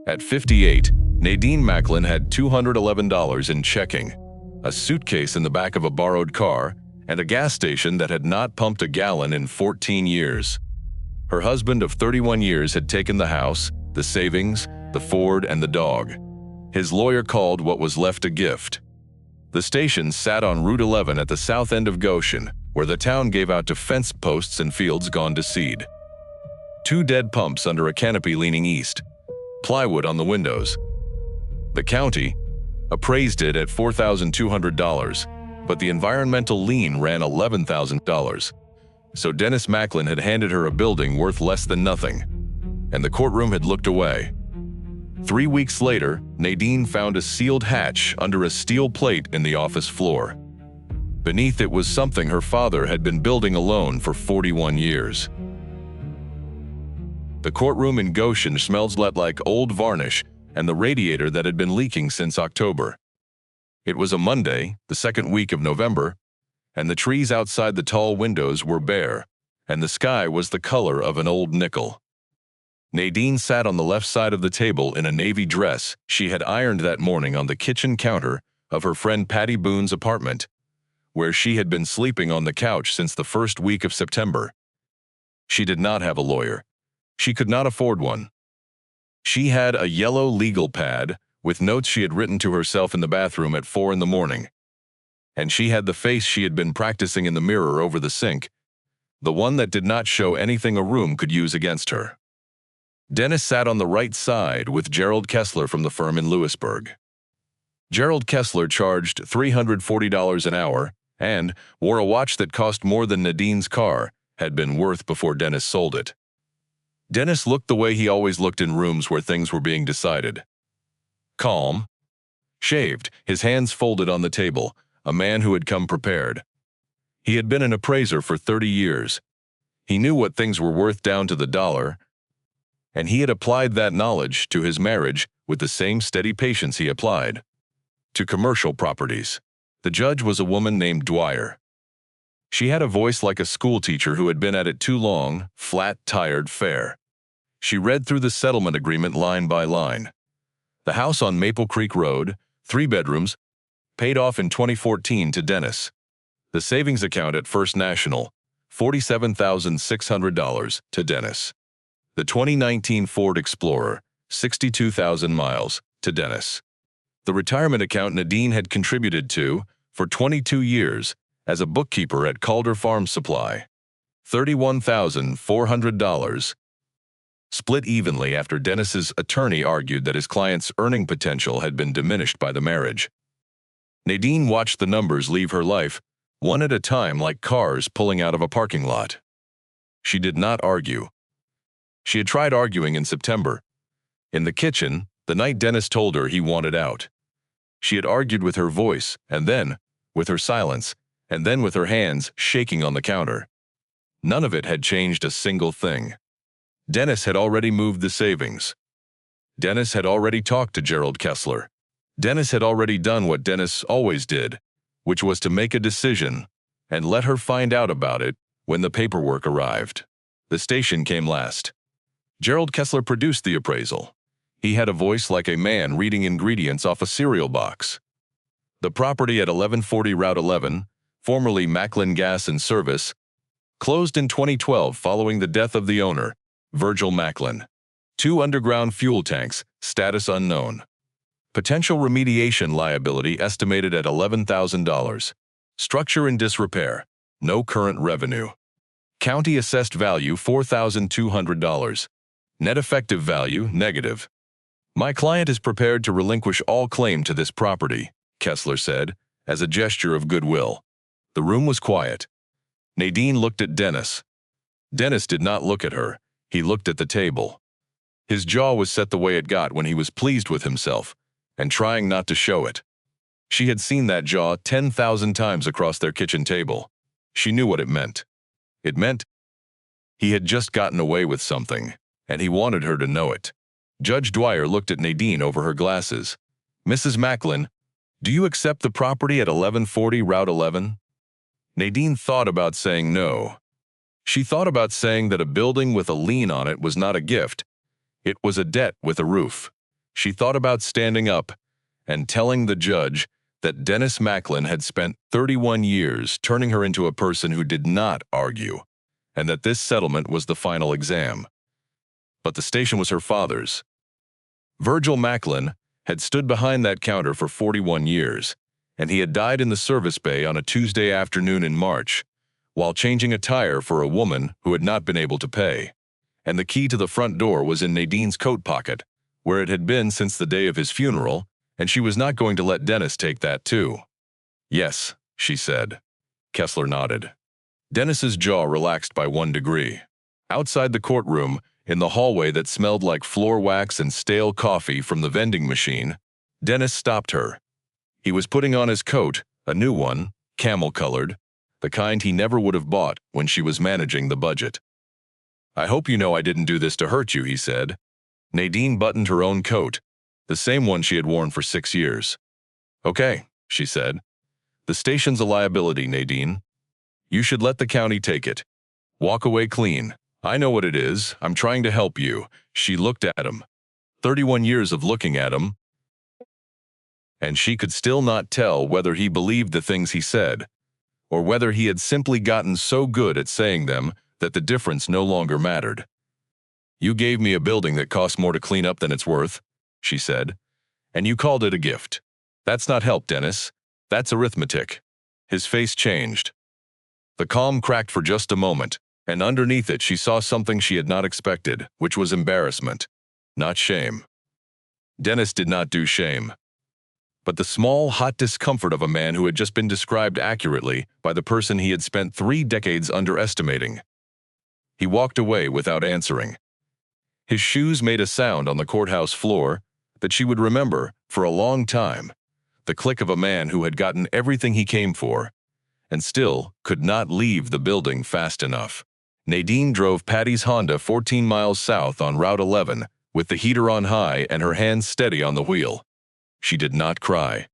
At 58, Nadine Macklin had $211 in checking, a suitcase in the back of a borrowed car, and a gas station that had not pumped a gallon in 14 years. Her husband of 31 years had taken the house, the savings, the Ford, and the dog. His lawyer called what was left a gift. The station sat on Route 11 at the south end of Goshen, where the town gave out to fence posts and fields gone to seed. 2 dead pumps under a canopy leaning east, plywood on the windows. The county appraised it at $4,200, but the environmental lien ran $11,000. So Dennis Macklin had handed her a building worth less than nothing, and the courtroom had looked away. 3 weeks later, Nadine found a sealed hatch under a steel plate in the office floor. Beneath it was something her father had been building alone for 41 years. The courtroom in Goshen smelled like old varnish and the radiator that had been leaking since October. It was a Monday, the second week of November, and the trees outside the tall windows were bare, and the sky was the color of an old nickel. Nadine sat on the left side of the table in a navy dress she had ironed that morning on the kitchen counter of her friend Patty Boone's apartment, where she had been sleeping on the couch since the first week of September. She did not have a lawyer. She could not afford one. She had a yellow legal pad with notes she had written to herself in the bathroom at 4 in the morning. And she had the face she had been practicing in the mirror over the sink, the one that did not show anything a room could use against her. Dennis sat on the right side with Gerald Kessler from the firm in Lewisburg. Gerald Kessler charged $340 an hour and wore a watch that cost more than Nadine's car had been worth before Dennis sold it. Dennis looked the way he always looked in rooms where things were being decided. Calm, shaved, his hands folded on the table, a man who had come prepared. He had been an appraiser for 30 years. He knew what things were worth down to the dollar, and he had applied that knowledge to his marriage with the same steady patience he applied to commercial properties. The judge was a woman named Dwyer. She had a voice like a schoolteacher who had been at it too long, flat, tired, fair. She read through the settlement agreement line by line. The house on Maple Creek Road, 3 bedrooms, paid off in 2014 to Dennis. The savings account at First National, $47,600 to Dennis. The 2019 Ford Explorer, 62,000 miles, to Dennis. The retirement account Nadine had contributed to for 22 years as a bookkeeper at Calder Farm Supply, $31,400. Split evenly after Dennis's attorney argued that his client's earning potential had been diminished by the marriage. Nadine watched the numbers leave her life, one at a time like cars pulling out of a parking lot. She did not argue. She had tried arguing in September. In the kitchen, the night Dennis told her he wanted out. She had argued with her voice, and then with her silence, and then with her hands shaking on the counter. None of it had changed a single thing. Dennis had already moved the savings. Dennis had already talked to Gerald Kessler. Dennis had already done what Dennis always did, which was to make a decision and let her find out about it when the paperwork arrived. The station came last. Gerald Kessler produced the appraisal. He had a voice like a man reading ingredients off a cereal box. The property at 1140 Route 11, formerly Macklin Gas and Service, closed in 2012 following the death of the owner, Virgil Macklin. 2 underground fuel tanks, status unknown. Potential remediation liability estimated at $11,000. Structure in disrepair. No current revenue. County assessed value $4,200. Net effective value negative. My client is prepared to relinquish all claim to this property, Kessler said, as a gesture of goodwill. The room was quiet. Nadine looked at Dennis. Dennis did not look at her. He looked at the table. His jaw was set the way it got when he was pleased with himself, and trying not to show it. She had seen that jaw 10,000 times across their kitchen table. She knew what it meant. It meant he had just gotten away with something, and he wanted her to know it. Judge Dwyer looked at Nadine over her glasses. Mrs. Macklin, do you accept the property at 1140 Route 11? Nadine thought about saying no. She thought about saying that a building with a lien on it was not a gift. It was a debt with a roof. She thought about standing up and telling the judge that Dennis Macklin had spent 31 years turning her into a person who did not argue, and that this settlement was the final exam. But the station was her father's. Virgil Macklin had stood behind that counter for 41 years, and he had died in the service bay on a Tuesday afternoon in March, while changing a tire for a woman who had not been able to pay. And the key to the front door was in Nadine's coat pocket, where it had been since the day of his funeral, and she was not going to let Dennis take that too. "Yes," she said. Kessler nodded. Dennis's jaw relaxed by 1 degree. Outside the courtroom, in the hallway that smelled like floor wax and stale coffee from the vending machine, Dennis stopped her. He was putting on his coat, a new one, camel-colored, the kind he never would have bought when she was managing the budget. "I hope you know I didn't do this to hurt you," he said. Nadine buttoned her own coat, the same one she had worn for 6 years. "Okay," she said. "The station's a liability, Nadine. You should let the county take it. Walk away clean. I know what it is. I'm trying to help you." She looked at him. 31 years of looking at him, and she could still not tell whether he believed the things he said, or whether he had simply gotten so good at saying them that the difference no longer mattered. "You gave me a building that cost more to clean up than it's worth," she said, "and you called it a gift. That's not help, Dennis. That's arithmetic." His face changed. The calm cracked for just a moment, and underneath it she saw something she had not expected, which was embarrassment, not shame. Dennis did not do shame, but the small, hot discomfort of a man who had just been described accurately by the person he had spent 3 decades underestimating. He walked away without answering. His shoes made a sound on the courthouse floor that she would remember for a long time, the click of a man who had gotten everything he came for, and still could not leave the building fast enough. Nadine drove Patty's Honda 14 miles south on Route 11 with the heater on high and her hands steady on the wheel. She did not cry.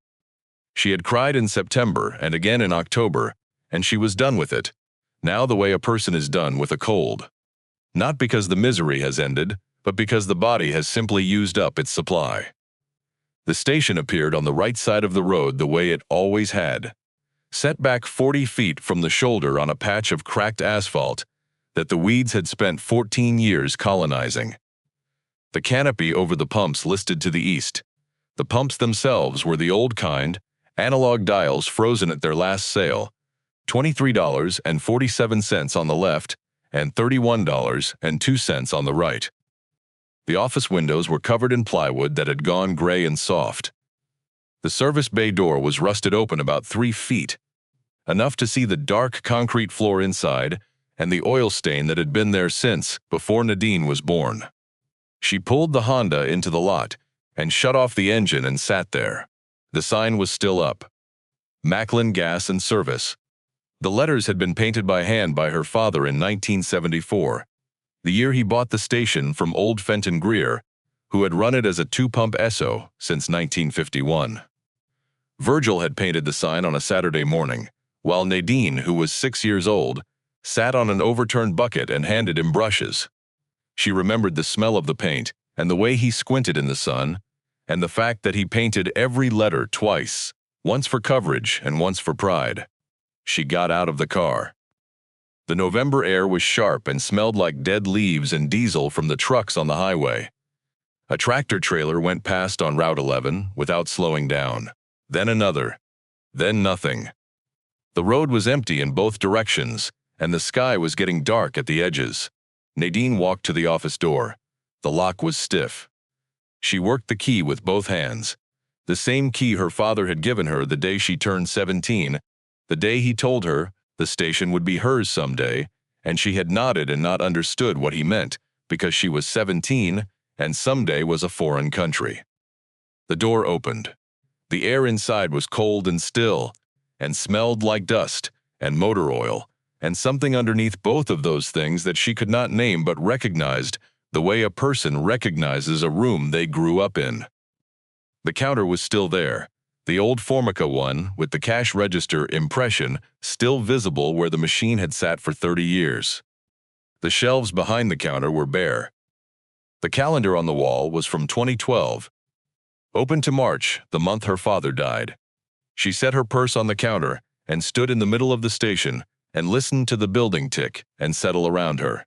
She had cried in September and again in October, and she was done with it, now the way a person is done with a cold. Not because the misery has ended, but because the body has simply used up its supply. The station appeared on the right side of the road the way it always had, set back 40 feet from the shoulder on a patch of cracked asphalt that the weeds had spent 14 years colonizing. The canopy over the pumps listed to the east. The pumps themselves were the old kind, analog dials frozen at their last sale, $23.47 on the left and $31.02 on the right. The office windows were covered in plywood that had gone gray and soft. The service bay door was rusted open about 3 feet, enough to see the dark concrete floor inside and the oil stain that had been there since before Nadine was born. She pulled the Honda into the lot and shut off the engine and sat there. The sign was still up. Macklin Gas and Service. The letters had been painted by hand by her father in 1974, the year he bought the station from old Fenton Greer, who had run it as a 2-pump Esso since 1951. Virgil had painted the sign on a Saturday morning, while Nadine, who was 6 years old, sat on an overturned bucket and handed him brushes. She remembered the smell of the paint and the way he squinted in the sun, and the fact that he painted every letter twice, once for coverage and once for pride. She got out of the car. The November air was sharp and smelled like dead leaves and diesel from the trucks on the highway. A tractor trailer went past on Route 11 without slowing down. Then another. Then nothing. The road was empty in both directions, and the sky was getting dark at the edges. Nadine walked to the office door. The lock was stiff. She worked the key with both hands, the same key her father had given her the day she turned 17, the day he told her the station would be hers someday, and she had nodded and not understood what he meant because she was 17 and someday was a foreign country. The door opened. The air inside was cold and still, and smelled like dust and motor oil, and something underneath both of those things that she could not name but recognized the way a person recognizes a room they grew up in. The counter was still there, the old Formica one with the cash register impression still visible where the machine had sat for 30 years. The shelves behind the counter were bare. The calendar on the wall was from 2012, Open to March, the month her father died. She set her purse on the counter and stood in the middle of the station and listened to the building tick and settle around her.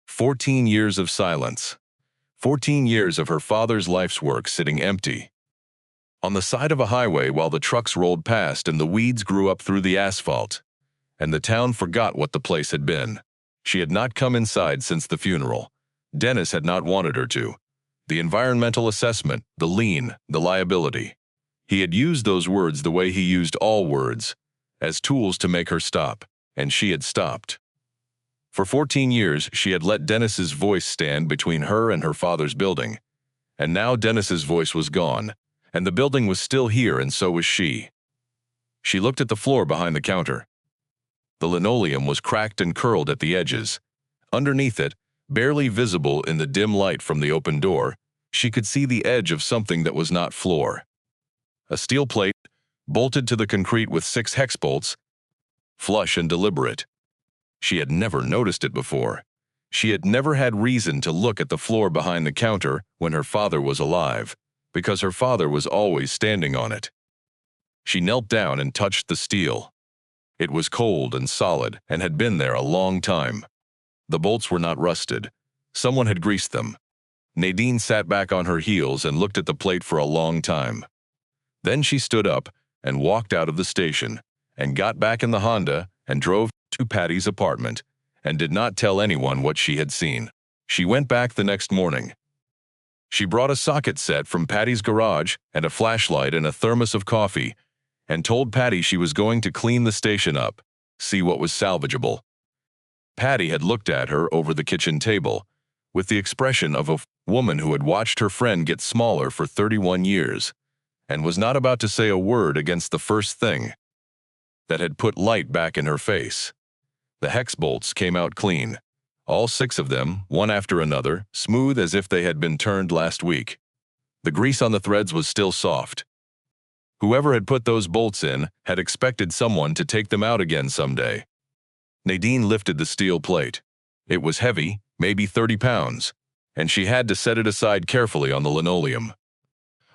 14 years of silence. 14 years of her father's life's work sitting empty. On the side of a highway while the trucks rolled past and the weeds grew up through the asphalt. And the town forgot what the place had been. She had not come inside since the funeral. Dennis had not wanted her to. The environmental assessment, the lien, the liability. He had used those words the way he used all words, as tools to make her stop, and she had stopped. For 14 years, she had let Dennis's voice stand between her and her father's building. And now Dennis's voice was gone, and the building was still here, and so was she. She looked at the floor behind the counter. The linoleum was cracked and curled at the edges. Underneath it, barely visible in the dim light from the open door, she could see the edge of something that was not floor. A steel plate, bolted to the concrete with 6 hex bolts, flush and deliberate. She had never noticed it before. She had never had reason to look at the floor behind the counter when her father was alive, because her father was always standing on it. She knelt down and touched the steel. It was cold and solid and had been there a long time. The bolts were not rusted. Someone had greased them. Nadine sat back on her heels and looked at the plate for a long time. Then she stood up and walked out of the station and got back in the Honda and drove to Patty's apartment and did not tell anyone what she had seen. She went back the next morning. She brought a socket set from Patty's garage and a flashlight and a thermos of coffee and told Patty she was going to clean the station up, see what was salvageable. Patty had looked at her over the kitchen table with the expression of a woman who had watched her friend get smaller for 31 years and was not about to say a word against the first thing that had put light back in her face. The hex bolts came out clean, all 6 of them, one after another, smooth as if they had been turned last week. The grease on the threads was still soft. Whoever had put those bolts in had expected someone to take them out again someday. Nadine lifted the steel plate. It was heavy, maybe 30 pounds, and she had to set it aside carefully on the linoleum.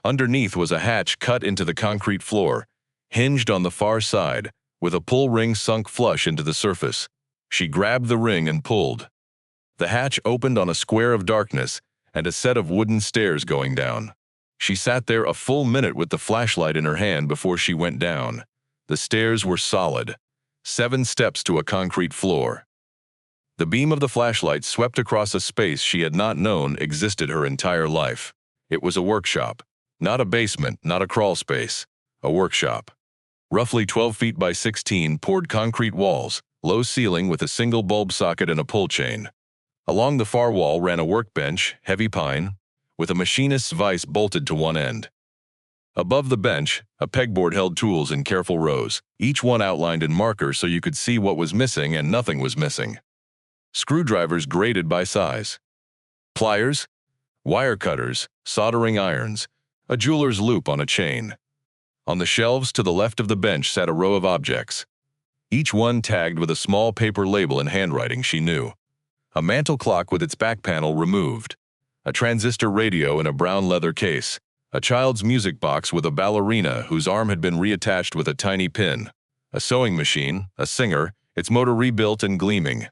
Underneath was a hatch cut into the concrete floor, hinged on the far side, with a pull ring sunk flush into the surface. She grabbed the ring and pulled. The hatch opened on a square of darkness and a set of wooden stairs going down. She sat there a full minute with the flashlight in her hand before she went down. The stairs were solid. 7 steps to a concrete floor. The beam of the flashlight swept across a space she had not known existed her entire life. It was a workshop. Not a basement, not a crawl space. A workshop. Roughly 12 feet by 16 poured concrete walls, low ceiling with a single bulb socket and a pull chain. Along the far wall ran a workbench, heavy pine, with a machinist's vise bolted to one end. Above the bench, a pegboard held tools in careful rows, each one outlined in marker so you could see what was missing and nothing was missing. Screwdrivers graded by size. Pliers, wire cutters, soldering irons, a jeweler's loop on a chain. On the shelves to the left of the bench sat a row of objects, each one tagged with a small paper label in handwriting she knew. A mantel clock with its back panel removed. A transistor radio in a brown leather case. A child's music box with a ballerina whose arm had been reattached with a tiny pin. A sewing machine, a singer, its motor rebuilt and gleaming.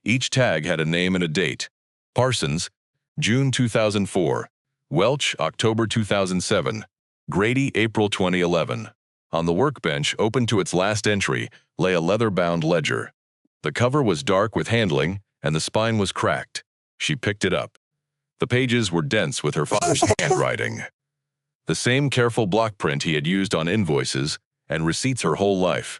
Each tag had a name and a date. Parsons, June 2004. Welch, October 2007. Grady, April 2011. On the workbench, open to its last entry, lay a leather-bound ledger. The cover was dark with handling, and the spine was cracked. She picked it up. The pages were dense with her father's handwriting. The same careful block print he had used on invoices and receipts her whole life.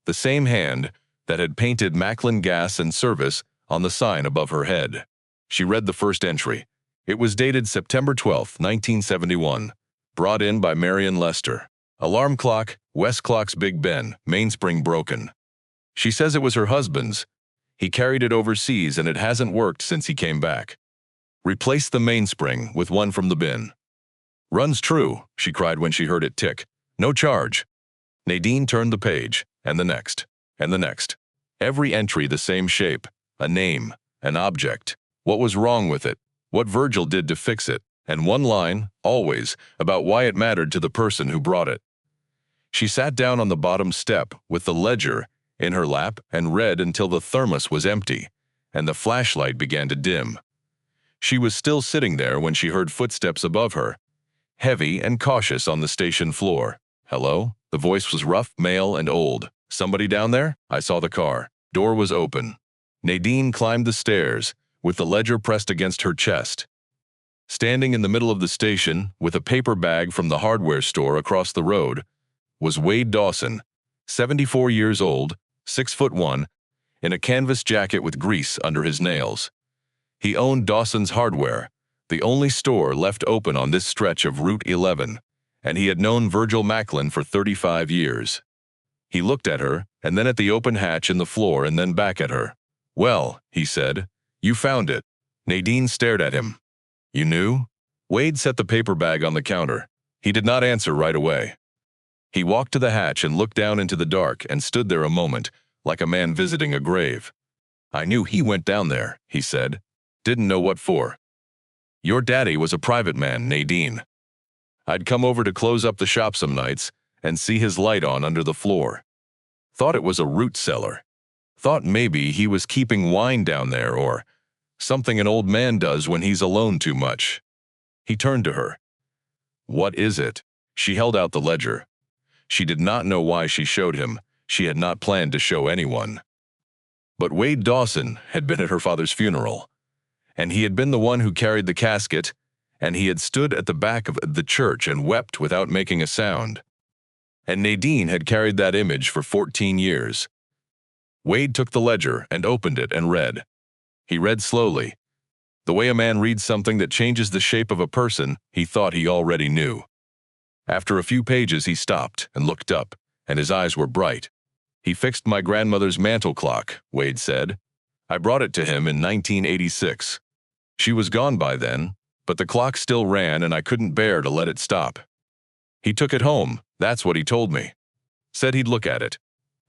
The same hand that had painted Macklin Gas and Service on the sign above her head. She read the first entry. It was dated September 12, 1971. Brought in by Marion Lester. Alarm clock, West Clocks Big Ben, mainspring broken. She says it was her husband's. He carried it overseas and it hasn't worked since he came back. Replace the mainspring with one from the bin. Runs true, she cried when she heard it tick. No charge. Nadine turned the page, and the next, and the next. Every entry the same shape, a name, an object. What was wrong with it? What Virgil did to fix it? and one line, always, about why it mattered to the person who brought it. She sat down on the bottom step with the ledger in her lap and read until the thermos was empty and the flashlight began to dim. She was still sitting there when she heard footsteps above her, heavy and cautious on the station floor. "Hello?" The voice was rough, male, and old. "Somebody down there?" I saw the car. Door was open. Nadine climbed the stairs, with the ledger pressed against her chest. Standing in the middle of the station, with a paper bag from the hardware store across the road, was Wade Dawson, 74 years old, 6'1", in a canvas jacket with grease under his nails. He owned Dawson's Hardware, the only store left open on this stretch of Route 11, and he had known Virgil Macklin for 35 years. He looked at her, and then at the open hatch in the floor, and then back at her. "Well," he said, "you found it." Nadine stared at him. "You knew?" Wade set the paper bag on the counter. He did not answer right away. He walked to the hatch and looked down into the dark and stood there a moment, like a man visiting a grave. "I knew he went down there," he said. "Didn't know what for." "Your daddy was a private man, Nadine. I'd come over to close up the shop some nights and see his light on under the floor. Thought it was a root cellar. Thought maybe he was keeping wine down there or something an old man does when he's alone too much." He turned to her. "What is it?" She held out the ledger. She did not know why she showed him. She had not planned to show anyone. But Wade Dawson had been at her father's funeral, and he had been the one who carried the casket, and he had stood at the back of the church and wept without making a sound. And Nadine had carried that image for 14 years. Wade took the ledger and opened it and read. He read slowly. The way a man reads something that changes the shape of a person he thought he already knew. After a few pages he stopped and looked up, and his eyes were bright. "He fixed my grandmother's mantel clock," Wade said. "I brought it to him in 1986. She was gone by then, but the clock still ran and I couldn't bear to let it stop. He took it home, that's what he told me. Said he'd look at it.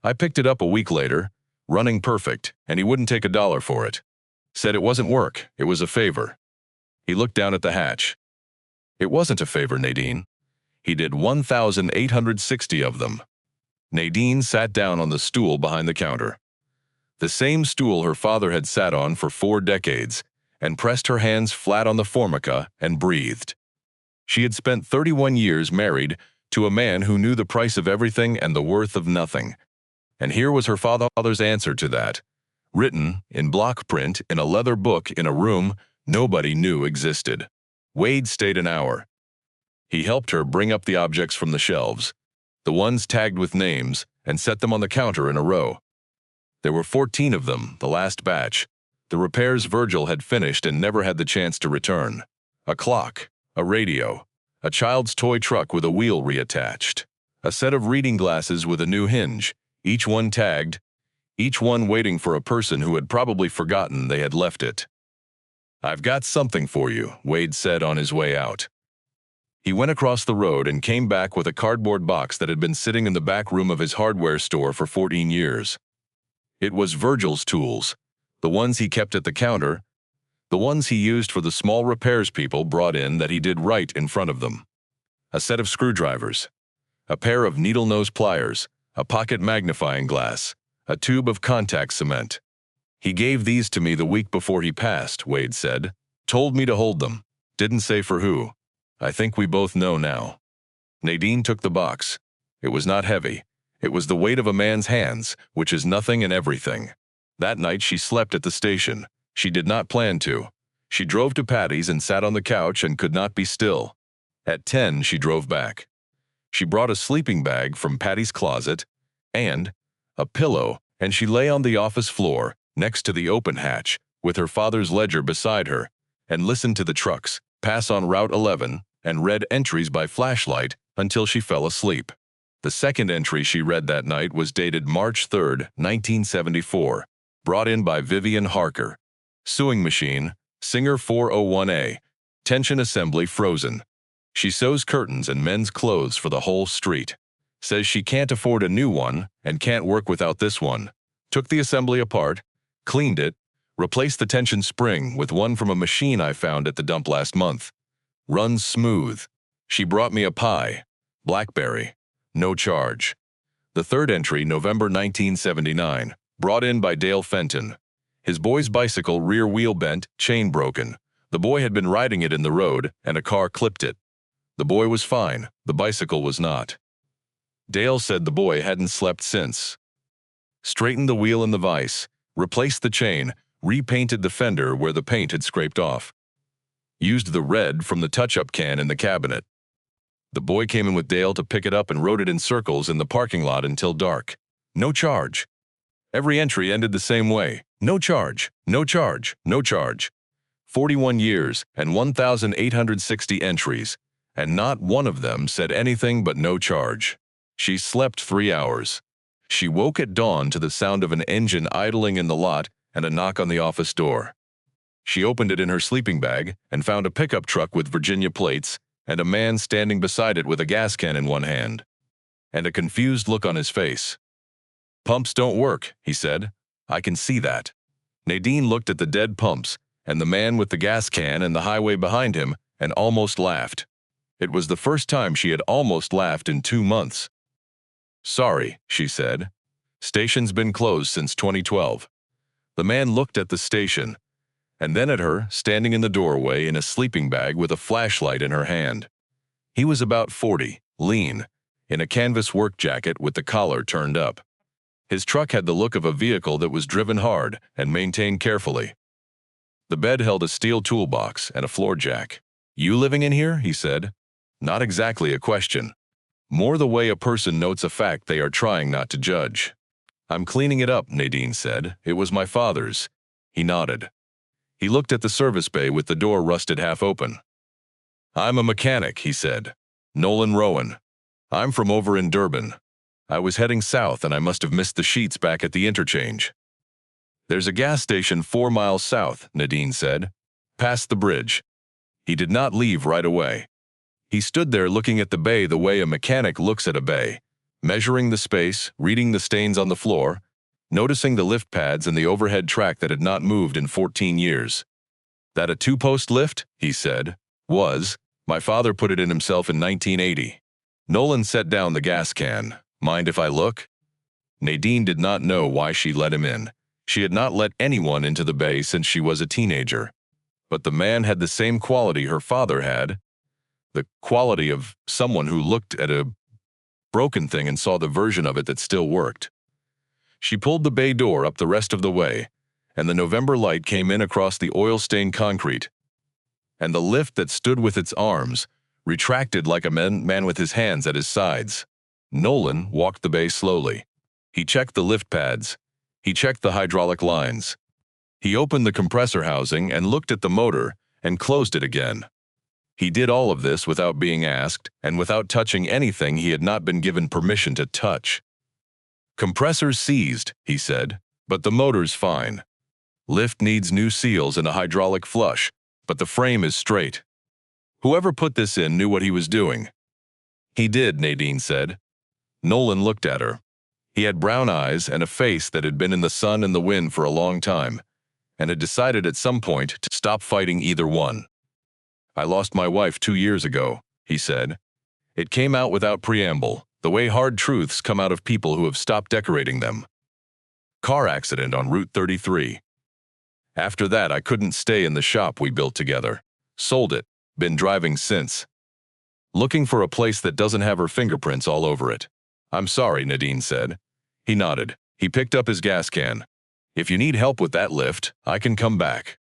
I picked it up a week later, running perfect, and he wouldn't take $1 for it. Said it wasn't work, it was a favor." He looked down at the hatch. "It wasn't a favor, Nadine. He did 1,860 of them." Nadine sat down on the stool behind the counter. The same stool her father had sat on for 4 decades, and pressed her hands flat on the formica and breathed. She had spent 31 years married to a man who knew the price of everything and the worth of nothing. And here was her father's answer to that, written in block print in a leather book in a room nobody knew existed. Wade stayed an hour. He helped her bring up the objects from the shelves, the ones tagged with names, and set them on the counter in a row. There were 14 of them, the last batch. The repairs Virgil had finished and never had the chance to return. A clock, a radio, a child's toy truck with a wheel reattached, a set of reading glasses with a new hinge, each one tagged, each one waiting for a person who had probably forgotten they had left it. "I've got something for you," Wade said on his way out. He went across the road and came back with a cardboard box that had been sitting in the back room of his hardware store for 14 years. It was Virgil's tools, the ones he kept at the counter, the ones he used for the small repairs people brought in that he did right in front of them. A set of screwdrivers, a pair of needle-nose pliers, a pocket magnifying glass, a tube of contact cement. "He gave these to me the week before he passed," Wade said. "Told me to hold them. Didn't say for who. I think we both know now." Nadine took the box. It was not heavy. It was the weight of a man's hands, which is nothing and everything. That night she slept at the station. She did not plan to. She drove to Patty's and sat on the couch and could not be still. At 10 she drove back. She brought a sleeping bag from Patty's closet and a pillow, and she lay on the office floor next to the open hatch with her father's ledger beside her and listened to the trucks pass on Route 11 and read entries by flashlight until she fell asleep. The second entry she read that night was dated March 3, 1974, brought in by Vivian Harker. "Sewing machine, Singer 401A, tension assembly frozen. She sews curtains and men's clothes for the whole street. Says she can't afford a new one and can't work without this one. Took the assembly apart, cleaned it, replaced the tension spring with one from a machine I found at the dump last month. Runs smooth. She brought me a pie. Blackberry. No charge. The third entry, November 1979. Brought in by Dale Fenton. His boy's bicycle rear wheel bent, chain broken. The boy had been riding it in the road, and a car clipped it. The boy was fine. The bicycle was not. Dale said the boy hadn't slept since. Straightened the wheel in the vise. Replaced the chain. Repainted the fender where the paint had scraped off. Used the red from the touch-up can in the cabinet. The boy came in with Dale to pick it up and rode it in circles in the parking lot until dark. No charge. Every entry ended the same way. No charge, no charge, no charge. 41 years and 1,860 entries, and not one of them said anything but no charge. She slept 3 hours. She woke at dawn to the sound of an engine idling in the lot and a knock on the office door. She opened it in her sleeping bag and found a pickup truck with Virginia plates and a man standing beside it with a gas can in one hand, and a confused look on his face. "Pumps don't work," he said. "I can see that." Nadine looked at the dead pumps and the man with the gas can and the highway behind him and almost laughed. It was the first time she had almost laughed in 2 months. "Sorry," she said. "Station's been closed since 2012. The man looked at the station, and then at her, standing in the doorway in a sleeping bag with a flashlight in her hand. He was about 40, lean, in a canvas work jacket with the collar turned up. His truck had the look of a vehicle that was driven hard and maintained carefully. The bed held a steel toolbox and a floor jack. "You living in here?" he said. Not exactly a question. More the way a person notes a fact they are trying not to judge. "I'm cleaning it up," Nadine said. "It was my father's." He nodded. He looked at the service bay with the door rusted half open. "I'm a mechanic," he said. "Nolan Rowan. I'm from over in Durban. I was heading south and I must have missed the sheets back at the interchange." "There's a gas station 4 miles south," Nadine said. "Past the bridge." He did not leave right away. He stood there looking at the bay the way a mechanic looks at a bay, measuring the space, reading the stains on the floor, noticing the lift pads and the overhead track that had not moved in 14 years. "That a 2-post lift?" he said. "Was. My father put it in himself in 1980. Nolan set down the gas can. "Mind if I look?" Nadine did not know why she let him in. She had not let anyone into the bay since she was a teenager. But the man had the same quality her father had, the quality of someone who looked at a broken thing and saw the version of it that still worked. She pulled the bay door up the rest of the way, and the November light came in across the oil-stained concrete. And the lift that stood with its arms retracted like a man with his hands at his sides. Nolan walked the bay slowly. He checked the lift pads. He checked the hydraulic lines. He opened the compressor housing and looked at the motor and closed it again. He did all of this without being asked and without touching anything he had not been given permission to touch. "Compressors seized," he said, "but the motor's fine. Lift needs new seals and a hydraulic flush, but the frame is straight. Whoever put this in knew what he was doing." "He did," Nadine said. Nolan looked at her. He had brown eyes and a face that had been in the sun and the wind for a long time, and had decided at some point to stop fighting either one. "I lost my wife 2 years ago," he said. It came out without preamble, the way hard truths come out of people who have stopped decorating them. "Car accident on Route 33. After that, I couldn't stay in the shop we built together. Sold it. Been driving since. Looking for a place that doesn't have her fingerprints all over it." "I'm sorry," Nadine said. He nodded. He picked up his gas can. "If you need help with that lift, I can come back.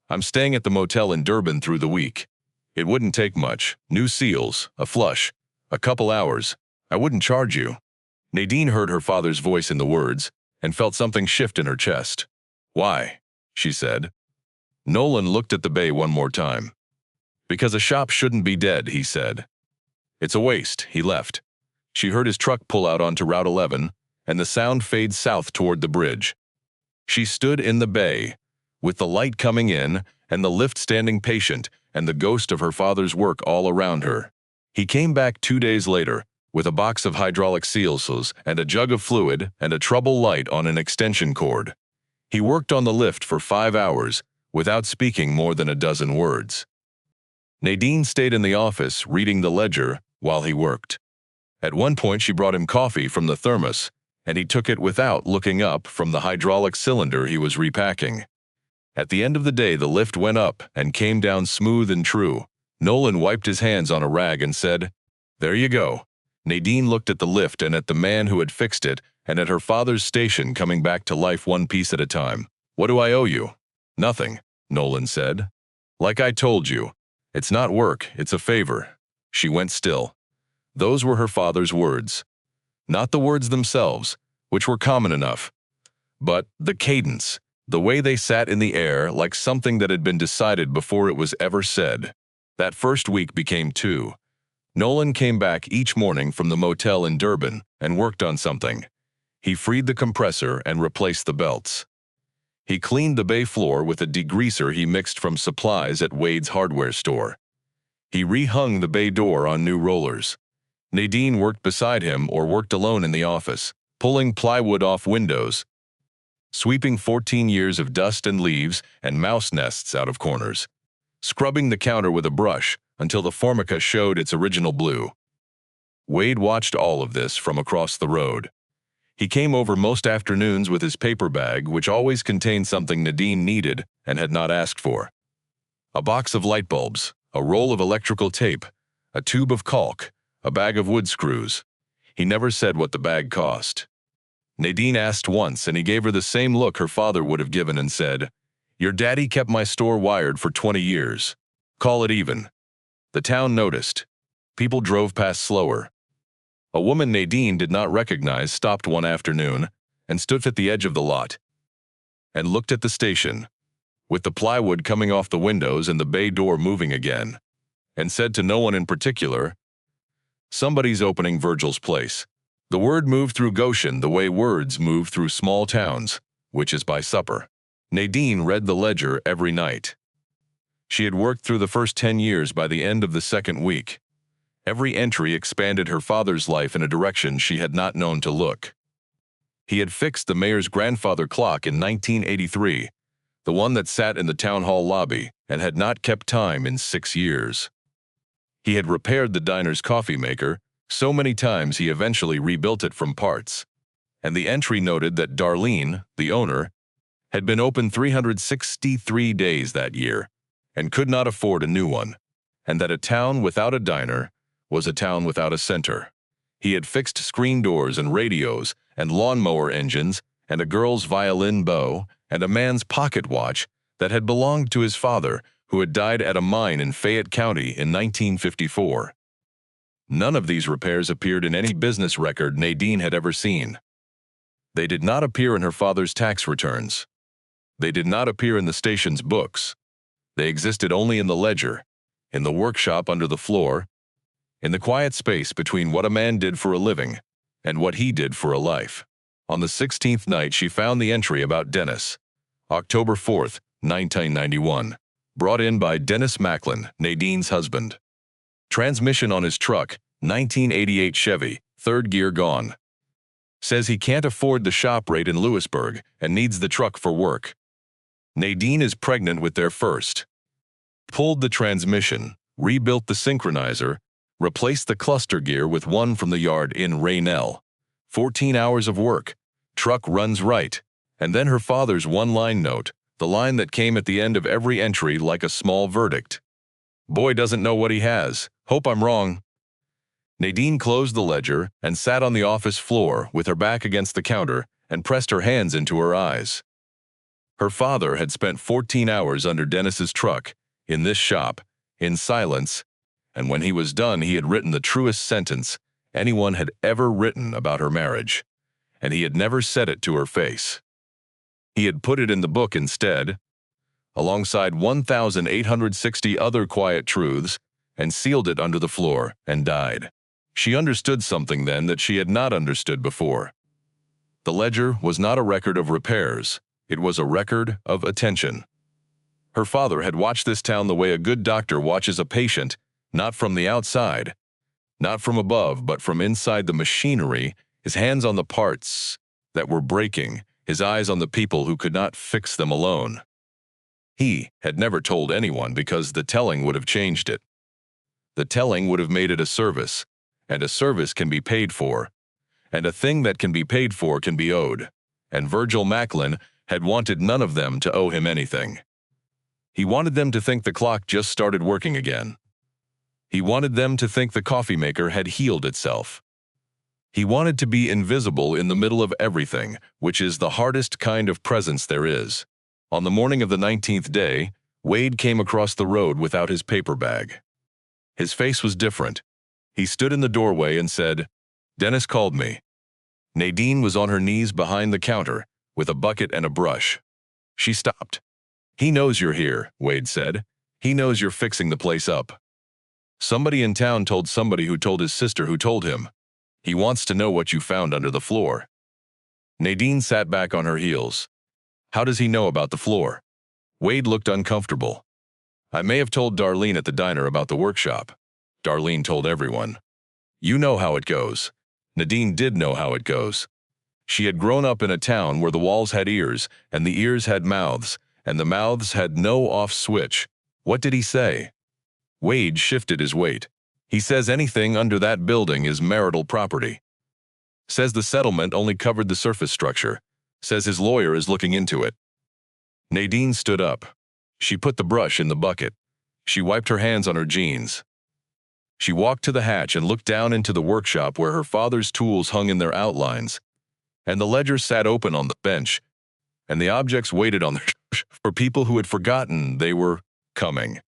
I'm staying at the motel in Durban through the week. It wouldn't take much. New seals, a flush, a couple hours. I wouldn't charge you." Nadine heard her father's voice in the words and felt something shift in her chest. "Why?" she said. Nolan looked at the bay one more time. "Because a shop shouldn't be dead," he said. "It's a waste." He left. She heard his truck pull out onto Route 11, and the sound fade south toward the bridge. She stood in the bay, with the light coming in, and the lift standing patient, and the ghost of her father's work all around her. He came back 2 days later, with a box of hydraulic seals and a jug of fluid and a trouble light on an extension cord. He worked on the lift for 5 hours, without speaking more than a dozen words. Nadine stayed in the office reading the ledger while he worked. At one point she brought him coffee from the thermos, and he took it without looking up from the hydraulic cylinder he was repacking. At the end of the day the lift went up and came down smooth and true. Nolan wiped his hands on a rag and said, "There you go." Nadine looked at the lift and at the man who had fixed it and at her father's station coming back to life one piece at a time. "What do I owe you?" "Nothing," Nolan said. "Like I told you, it's not work, it's a favor." She went still. Those were her father's words. Not the words themselves, which were common enough, but the cadence, the way they sat in the air like something that had been decided before it was ever said. That first week became 2. Nolan came back each morning from the motel in Durban and worked on something. He freed the compressor and replaced the belts. He cleaned the bay floor with a degreaser he mixed from supplies at Wade's hardware store. He rehung the bay door on new rollers. Nadine worked beside him or worked alone in the office, pulling plywood off windows, sweeping 14 years of dust and leaves and mouse nests out of corners, scrubbing the counter with a brush until the formica showed its original blue. Wade watched all of this from across the road. He came over most afternoons with his paper bag, which always contained something Nadine needed and had not asked for. A box of light bulbs, a roll of electrical tape, a tube of caulk, a bag of wood screws. He never said what the bag cost. Nadine asked once, and he gave her the same look her father would have given and said, "Your daddy kept my store wired for 20 years. Call it even." The town noticed. People drove past slower. A woman Nadine did not recognize stopped one afternoon and stood at the edge of the lot and looked at the station, with the plywood coming off the windows and the bay door moving again, and said to no one in particular, "Somebody's opening Virgil's place." The word moved through Goshen the way words move through small towns, which is by supper. Nadine read the ledger every night. She had worked through the first 10 years by the end of the second week. Every entry expanded her father's life in a direction she had not known to look. He had fixed the mayor's grandfather clock in 1983, the one that sat in the town hall lobby and had not kept time in 6 years. He had repaired the diner's coffee maker so many times he eventually rebuilt it from parts. And the entry noted that Darlene, the owner, had been open 363 days that year and could not afford a new one, and that a town without a diner was a town without a center. He had fixed screen doors and radios and lawnmower engines and a girl's violin bow and a man's pocket watch that had belonged to his father, who had died at a mine in Fayette County in 1954. None of these repairs appeared in any business record Nadine had ever seen. They did not appear in her father's tax returns. They did not appear in the station's books. They existed only in the ledger, in the workshop under the floor, in the quiet space between what a man did for a living and what he did for a life. On the 16th night she found the entry about Dennis. October 4th, 1991. Brought in by Dennis Macklin, Nadine's husband. Transmission on his truck, 1988 Chevy, third gear gone. Says he can't afford the shop rate in Lewisburg and needs the truck for work. Nadine is pregnant with their first. Pulled the transmission, rebuilt the synchronizer, replaced the cluster gear with one from the yard in Raynell. 14 hours of work. Truck runs right. And then her father's one-line note, the line that came at the end of every entry like a small verdict. "Boy doesn't know what he has. Hope I'm wrong." Nadine closed the ledger and sat on the office floor with her back against the counter and pressed her hands into her eyes. Her father had spent 14 hours under Dennis's truck, in this shop, in silence, and when he was done he had written the truest sentence anyone had ever written about her marriage, and he had never said it to her face. He had put it in the book instead, alongside 1,860 other quiet truths, and sealed it under the floor and died. She understood something then that she had not understood before. The ledger was not a record of repairs, it was a record of attention. Her father had watched this town the way a good doctor watches a patient, not from the outside, not from above, but from inside the machinery, his hands on the parts that were breaking, his eyes on the people who could not fix them alone. He had never told anyone because the telling would have changed it. The telling would have made it a service, and a service can be paid for, and a thing that can be paid for can be owed, and Virgil Macklin had wanted none of them to owe him anything. He wanted them to think the clock just started working again. He wanted them to think the coffee maker had healed itself. He wanted to be invisible in the middle of everything, which is the hardest kind of presence there is. On the morning of the 19th day, Wade came across the road without his paper bag. His face was different. He stood in the doorway and said, "Dennis called me." Nadine was on her knees behind the counter, with a bucket and a brush. She stopped. "He knows you're here," Wade said. "He knows you're fixing the place up. Somebody in town told somebody who told his sister who told him. He wants to know what you found under the floor." Nadine sat back on her heels. "How does he know about the floor?" Wade looked uncomfortable. "I may have told Darlene at the diner about the workshop. Darlene told everyone. You know how it goes." Nadine did know how it goes. She had grown up in a town where the walls had ears, and the ears had mouths, and the mouths had no off switch. What did he say? Wade shifted his weight. "He says anything under that building is marital property. Says the settlement only covered the surface structure. Says his lawyer is looking into it." Nadine stood up. She put the brush in the bucket. She wiped her hands on her jeans. She walked to the hatch and looked down into the workshop where her father's tools hung in their outlines, and the ledger sat open on the bench, and the objects waited on their for people who had forgotten they were coming.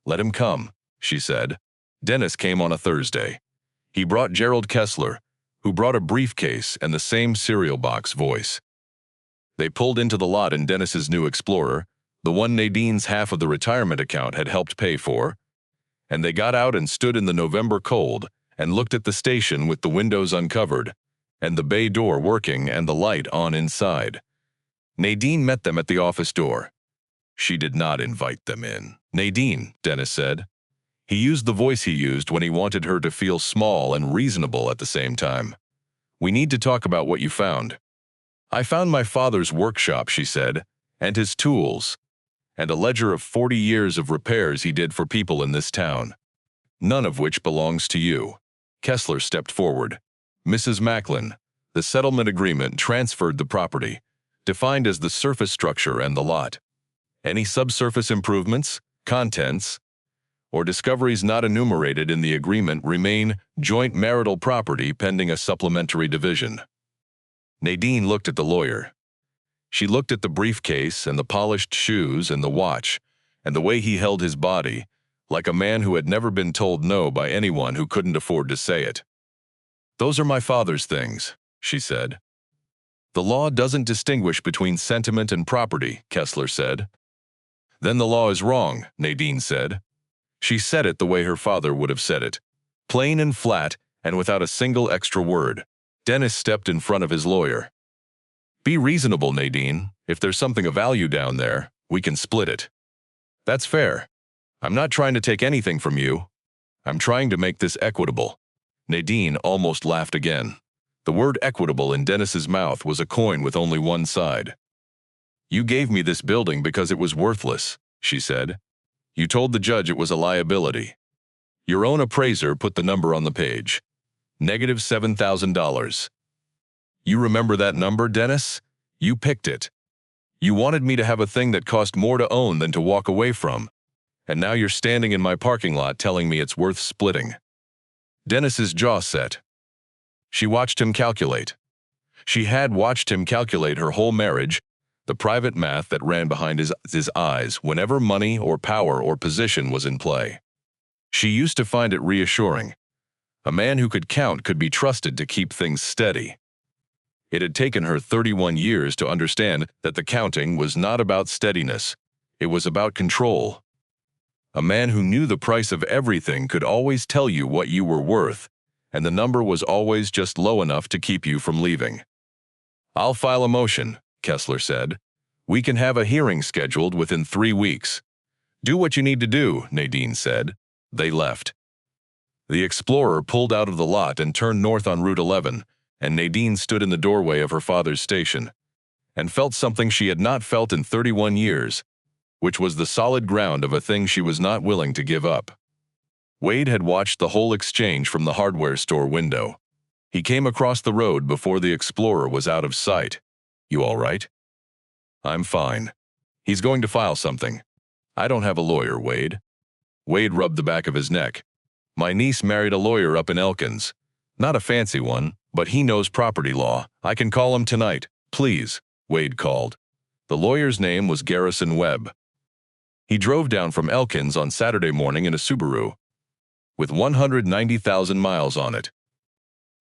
"Let him come," she said. Dennis came on a Thursday. He brought Gerald Kessler, who brought a briefcase and the same cereal box voice. They pulled into the lot in Dennis's new Explorer, the one Nadine's half of the retirement account had helped pay for, and they got out and stood in the November cold and looked at the station with the windows uncovered, and the bay door working and the light on inside. Nadine met them at the office door. She did not invite them in. "Nadine," Dennis said. He used the voice he used when he wanted her to feel small and reasonable at the same time. "We need to talk about what you found." "I found my father's workshop," she said, "and his tools, and a ledger of 40 years of repairs he did for people in this town, none of which belongs to you." Kessler stepped forward. "Mrs. Macklin, the settlement agreement transferred the property, defined as the surface structure and the lot. Any subsurface improvements, contents, or discoveries not enumerated in the agreement remain joint marital property pending a supplementary division." Nadine looked at the lawyer. She looked at the briefcase and the polished shoes and the watch and the way he held his body, like a man who had never been told no by anyone who couldn't afford to say it. "Those are my father's things," she said. "The law doesn't distinguish between sentiment and property," Kessler said. "Then the law is wrong," Nadine said. She said it the way her father would have said it, plain and flat and without a single extra word. Dennis stepped in front of his lawyer. "Be reasonable, Nadine. If there's something of value down there, we can split it. That's fair. I'm not trying to take anything from you. I'm trying to make this equitable." Nadine almost laughed again. The word equitable in Dennis's mouth was a coin with only one side. "You gave me this building because it was worthless," she said. "You told the judge it was a liability. Your own appraiser put the number on the page. -$7,000. You remember that number, Dennis? You picked it. You wanted me to have a thing that cost more to own than to walk away from, and now you're standing in my parking lot telling me it's worth splitting." Dennis's jaw set. She watched him calculate. She had watched him calculate her whole marriage, the private math that ran behind his eyes whenever money or power or position was in play. She used to find it reassuring. A man who could count could be trusted to keep things steady. It had taken her 31 years to understand that the counting was not about steadiness. It was about control. A man who knew the price of everything could always tell you what you were worth, and the number was always just low enough to keep you from leaving. "I'll file a motion," Kessler said. "We can have a hearing scheduled within 3 weeks. Do what you need to do," Nadine said. They left. The Explorer pulled out of the lot and turned north on Route 11, and Nadine stood in the doorway of her father's station, and felt something she had not felt in 31 years, which was the solid ground of a thing she was not willing to give up. Wade had watched the whole exchange from the hardware store window. He came across the road before the explorer was out of sight. "You all right?" "I'm fine." "He's going to file something." "I don't have a lawyer, Wade." Wade rubbed the back of his neck. "My niece married a lawyer up in Elkins. Not a fancy one, but he knows property law. I can call him tonight." "Please," Wade called. The lawyer's name was Garrison Webb. He drove down from Elkins on Saturday morning in a Subaru, with 190,000 miles on it,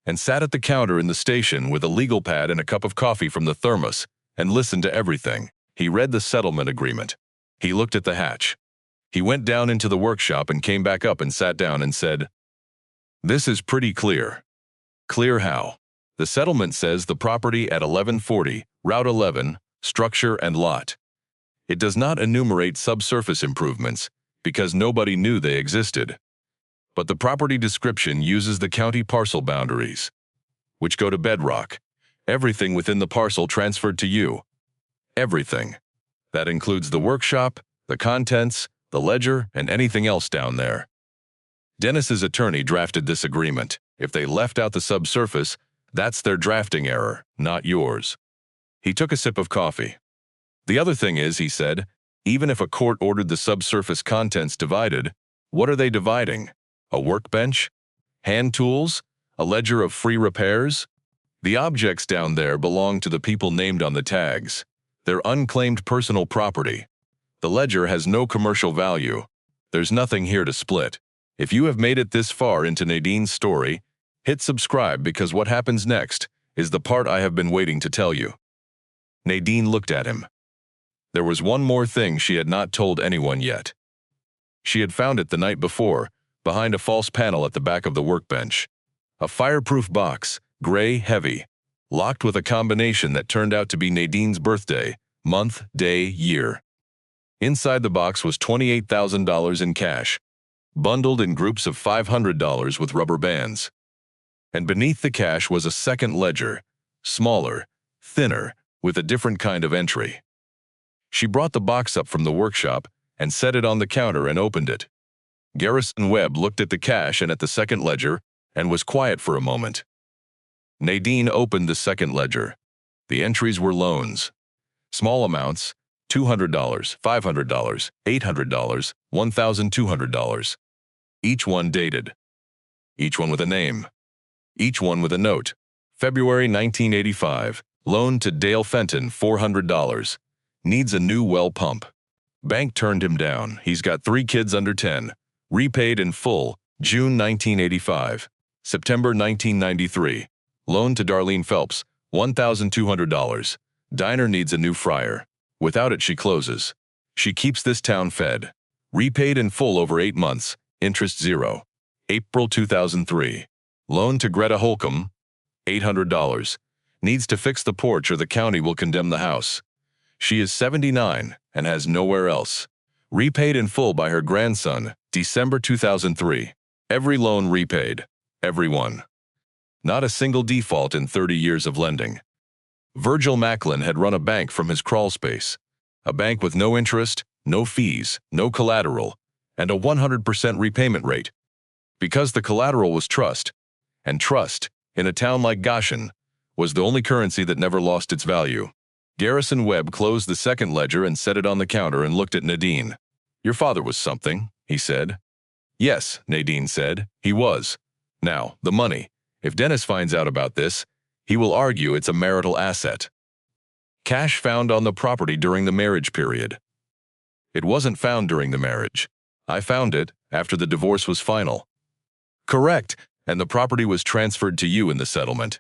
and sat at the counter in the station with a legal pad and a cup of coffee from the thermos, and listened to everything. He read the settlement agreement. He looked at the hatch. He went down into the workshop and came back up and sat down and said, "This is pretty clear." "Clear how?" "The settlement says the property at 1140, Route 11, structure and lot. It does not enumerate subsurface improvements, because nobody knew they existed. But the property description uses the county parcel boundaries, which go to bedrock. Everything within the parcel transferred to you. Everything. That includes the workshop, the contents, the ledger, and anything else down there. Dennis's attorney drafted this agreement. If they left out the subsurface, that's their drafting error, not yours." He took a sip of coffee. "The other thing is," he said, "even if a court ordered the subsurface contents divided, what are they dividing? A workbench? Hand tools? A ledger of free repairs? The objects down there belong to the people named on the tags. They're unclaimed personal property. The ledger has no commercial value. There's nothing here to split. If you have made it this far into Nadine's story, hit subscribe, because what happens next is the part I have been waiting to tell you." Nadine looked at him. There was one more thing she had not told anyone yet. She had found it the night before, behind a false panel at the back of the workbench. A fireproof box, gray, heavy, locked with a combination that turned out to be Nadine's birthday, month, day, year. Inside the box was $28,000 in cash, bundled in groups of $500 with rubber bands. And beneath the cash was a second ledger, smaller, thinner, with a different kind of entry. She brought the box up from the workshop and set it on the counter and opened it. Garrison Webb looked at the cash and at the second ledger and was quiet for a moment. Nadine opened the second ledger. The entries were loans. Small amounts, $200, $500, $800, $1,200. Each one dated. Each one with a name. Each one with a note. February 1985. Loan to Dale Fenton, $400. Needs a new well pump. Bank turned him down. He's got 3 kids under 10. Repaid in full, June 1985. September 1993. Loan to Darlene Phelps, $1,200. Diner needs a new fryer. Without it, she closes. She keeps this town fed. Repaid in full over 8 months, interest 0. April 2003. Loan to Greta Holcomb, $800. Needs to fix the porch or the county will condemn the house. She is 79 and has nowhere else. Repaid in full by her grandson, December 2003. Every loan repaid. Every one. Not a single default in 30 years of lending. Virgil Macklin had run a bank from his crawl space. A bank with no interest, no fees, no collateral, and a 100% repayment rate. Because the collateral was trust, and trust, in a town like Goshen, was the only currency that never lost its value. Garrison Webb closed the second ledger and set it on the counter and looked at Nadine. "Your father was something," he said. "Yes," Nadine said, "he was. Now, the money. If Dennis finds out about this, he will argue it's a marital asset. Cash found on the property during the marriage period." "It wasn't found during the marriage. I found it after the divorce was final." "Correct, and the property was transferred to you in the settlement.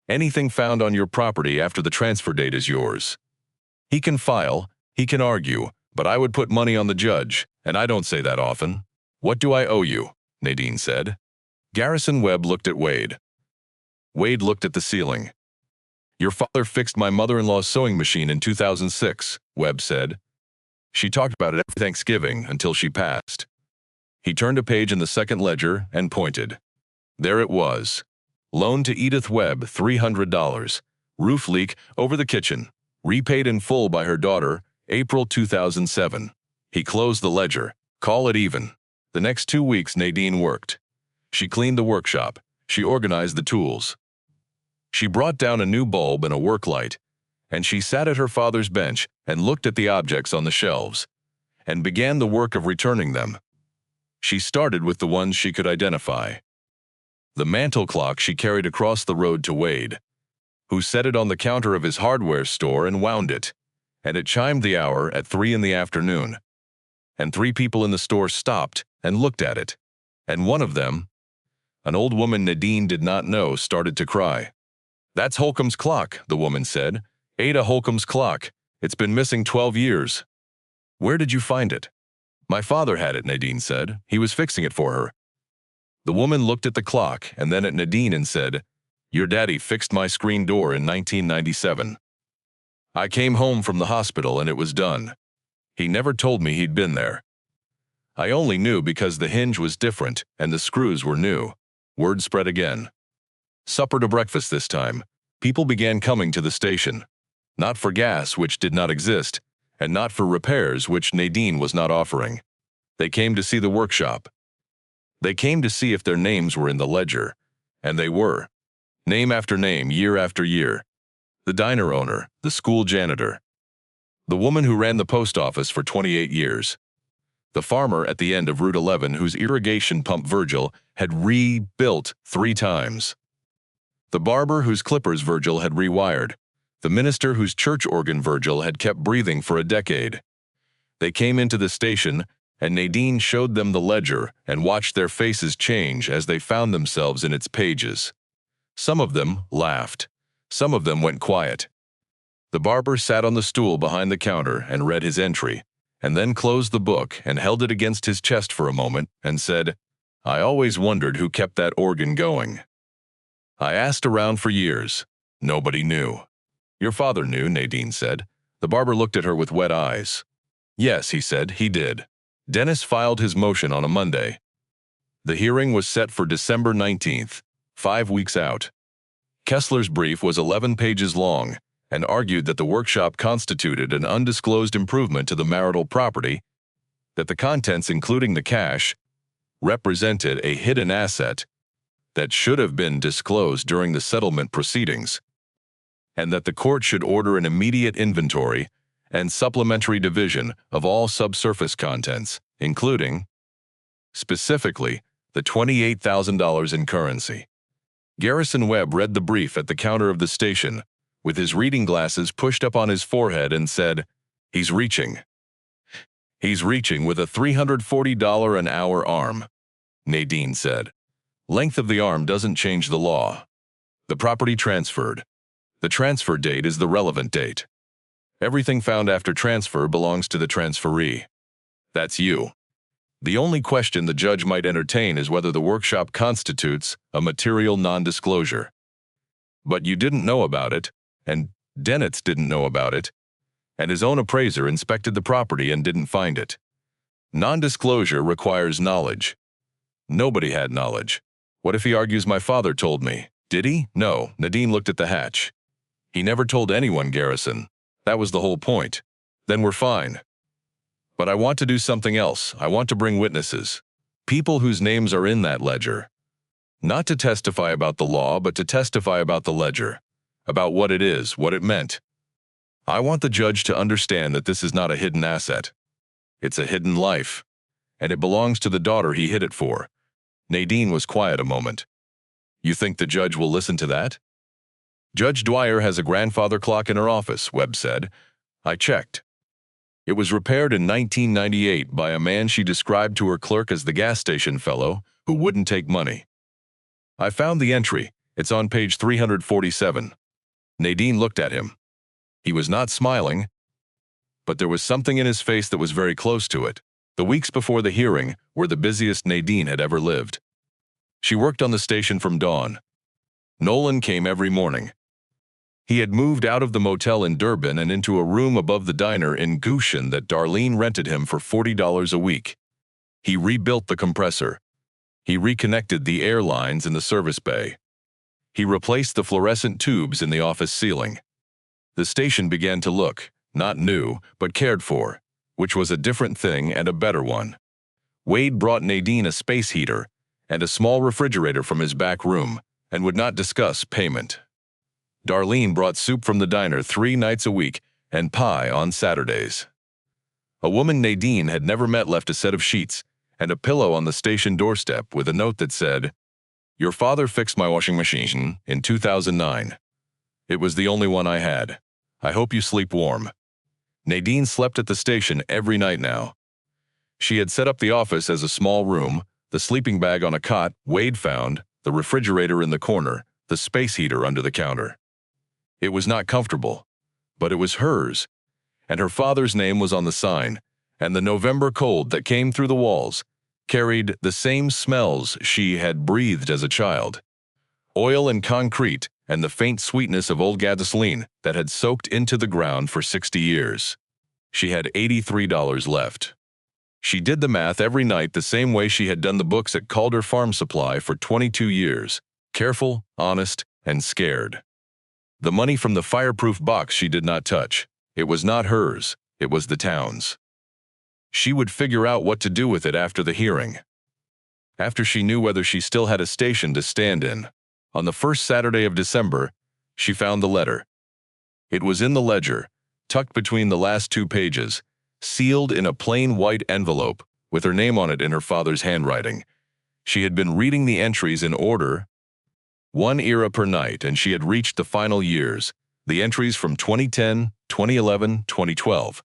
Anything found on your property after the transfer date is yours. He can file, he can argue, but I would put money on the judge, and I don't say that often." "What do I owe you?" Nadine said. Garrison Webb looked at Wade. Wade looked at the ceiling. "Your father fixed my mother-in-law's sewing machine in 2006, Webb said. "She talked about it every Thanksgiving until she passed." He turned a page in the second ledger and pointed. There it was. Loan to Edith Webb, $300. Roof leak over the kitchen. Repaid in full by her daughter, April 2007. He closed the ledger. "Call it even." The next 2 weeks Nadine worked. She cleaned the workshop. She organized the tools. She brought down a new bulb and a work light, and she sat at her father's bench and looked at the objects on the shelves, and began the work of returning them. She started with the ones she could identify. The mantel clock she carried across the road to Wade, who set it on the counter of his hardware store and wound it, and it chimed the hour at 3 in the afternoon. And 3 people in the store stopped and looked at it, and one of them, an old woman Nadine did not know, started to cry. "That's Holcomb's clock," the woman said. "Ada Holcomb's clock. It's been missing 12 years. Where did you find it?" "My father had it," Nadine said. "He was fixing it for her." The woman looked at the clock and then at Nadine and said, "Your daddy fixed my screen door in 1997. I came home from the hospital and it was done. He never told me he'd been there. I only knew because the hinge was different and the screws were new." Word spread again. Supper to breakfast this time. People began coming to the station. Not for gas, which did not exist, and not for repairs, which Nadine was not offering. They came to see the workshop. They came to see if their names were in the ledger, and they were. Name after name, year after year. The diner owner, the school janitor, the woman who ran the post office for 28 years, the farmer at the end of Route 11 whose irrigation pump Virgil had rebuilt 3 times, the barber whose clippers Virgil had rewired, the minister whose church organ Virgil had kept breathing for a decade. They came into the station, and Nadine showed them the ledger and watched their faces change as they found themselves in its pages. Some of them laughed. Some of them went quiet. The barber sat on the stool behind the counter and read his entry, and then closed the book and held it against his chest for a moment and said, "I always wondered who kept that organ going. I asked around for years. Nobody knew." "Your father knew," Nadine said. The barber looked at her with wet eyes. "Yes," he said, "he did." Dennis filed his motion on a Monday. The hearing was set for December 19th, 5 weeks out. Kessler's brief was 11 pages long and argued that the workshop constituted an undisclosed improvement to the marital property, that the contents, including the cash, represented a hidden asset that should have been disclosed during the settlement proceedings, and that the court should order an immediate inventory and supplementary division of all subsurface contents, including, specifically, the $28,000 in currency. Garrison Webb read the brief at the counter of the station, with his reading glasses pushed up on his forehead, and said, "He's reaching. He's reaching with a $340 an hour arm," Nadine said. "Length of the arm doesn't change the law. The property transferred. The transfer date is the relevant date. Everything found after transfer belongs to the transferee. That's you. The only question the judge might entertain is whether the workshop constitutes a material non-disclosure. But you didn't know about it, and Dennis didn't know about it, and his own appraiser inspected the property and didn't find it. Non-disclosure requires knowledge. Nobody had knowledge. What if he argues, "My father told me"? Did he? No. Nadine looked at the hatch. "He never told anyone, Garrison. That was the whole point. Then we're fine. But I want to do something else. I want to bring witnesses. People whose names are in that ledger. Not to testify about the law, but to testify about the ledger. About what it is, what it meant. I want the judge to understand that this is not a hidden asset. It's a hidden life. And it belongs to the daughter he hid it for." Nadine was quiet a moment. "You think the judge will listen to that?" "Judge Dwyer has a grandfather clock in her office," Webb said. "I checked. It was repaired in 1998 by a man she described to her clerk as the gas station fellow who wouldn't take money. I found the entry. It's on page 347. Nadine looked at him. He was not smiling, but there was something in his face that was very close to it. The weeks before the hearing were the busiest Nadine had ever lived. She worked on the station from dawn. Nolan came every morning. He had moved out of the motel in Durban and into a room above the diner in Goshen that Darlene rented him for $40 a week. He rebuilt the compressor. He reconnected the air lines in the service bay. He replaced the fluorescent tubes in the office ceiling. The station began to look, not new, but cared for, which was a different thing and a better one. Wade brought Nadine a space heater and a small refrigerator from his back room and would not discuss payment. Darlene brought soup from the diner 3 nights a week and pie on Saturdays. A woman Nadine had never met left a set of sheets and a pillow on the station doorstep with a note that said, "Your father fixed my washing machine in 2009. It was the only one I had. I hope you sleep warm." Nadine slept at the station every night now. She had set up the office as a small room, the sleeping bag on a cot Wade found, the refrigerator in the corner, the space heater under the counter. It was not comfortable, but it was hers, and her father's name was on the sign, and the November cold that came through the walls carried the same smells she had breathed as a child. Oil and concrete and the faint sweetness of old gasoline that had soaked into the ground for 60 years. She had $83 left. She did the math every night the same way she had done the books at Calder Farm Supply for 22 years, careful, honest, and scared. The money from the fireproof box she did not touch. It was not hers, it was the town's. She would figure out what to do with it after the hearing. After she knew whether she still had a station to stand in. On the first Saturday of December, she found the letter. It was in the ledger, tucked between the last 2 pages, sealed in a plain white envelope, with her name on it in her father's handwriting. She had been reading the entries in order, 1 era per night, and she had reached the final years, the entries from 2010, 2011, 2012.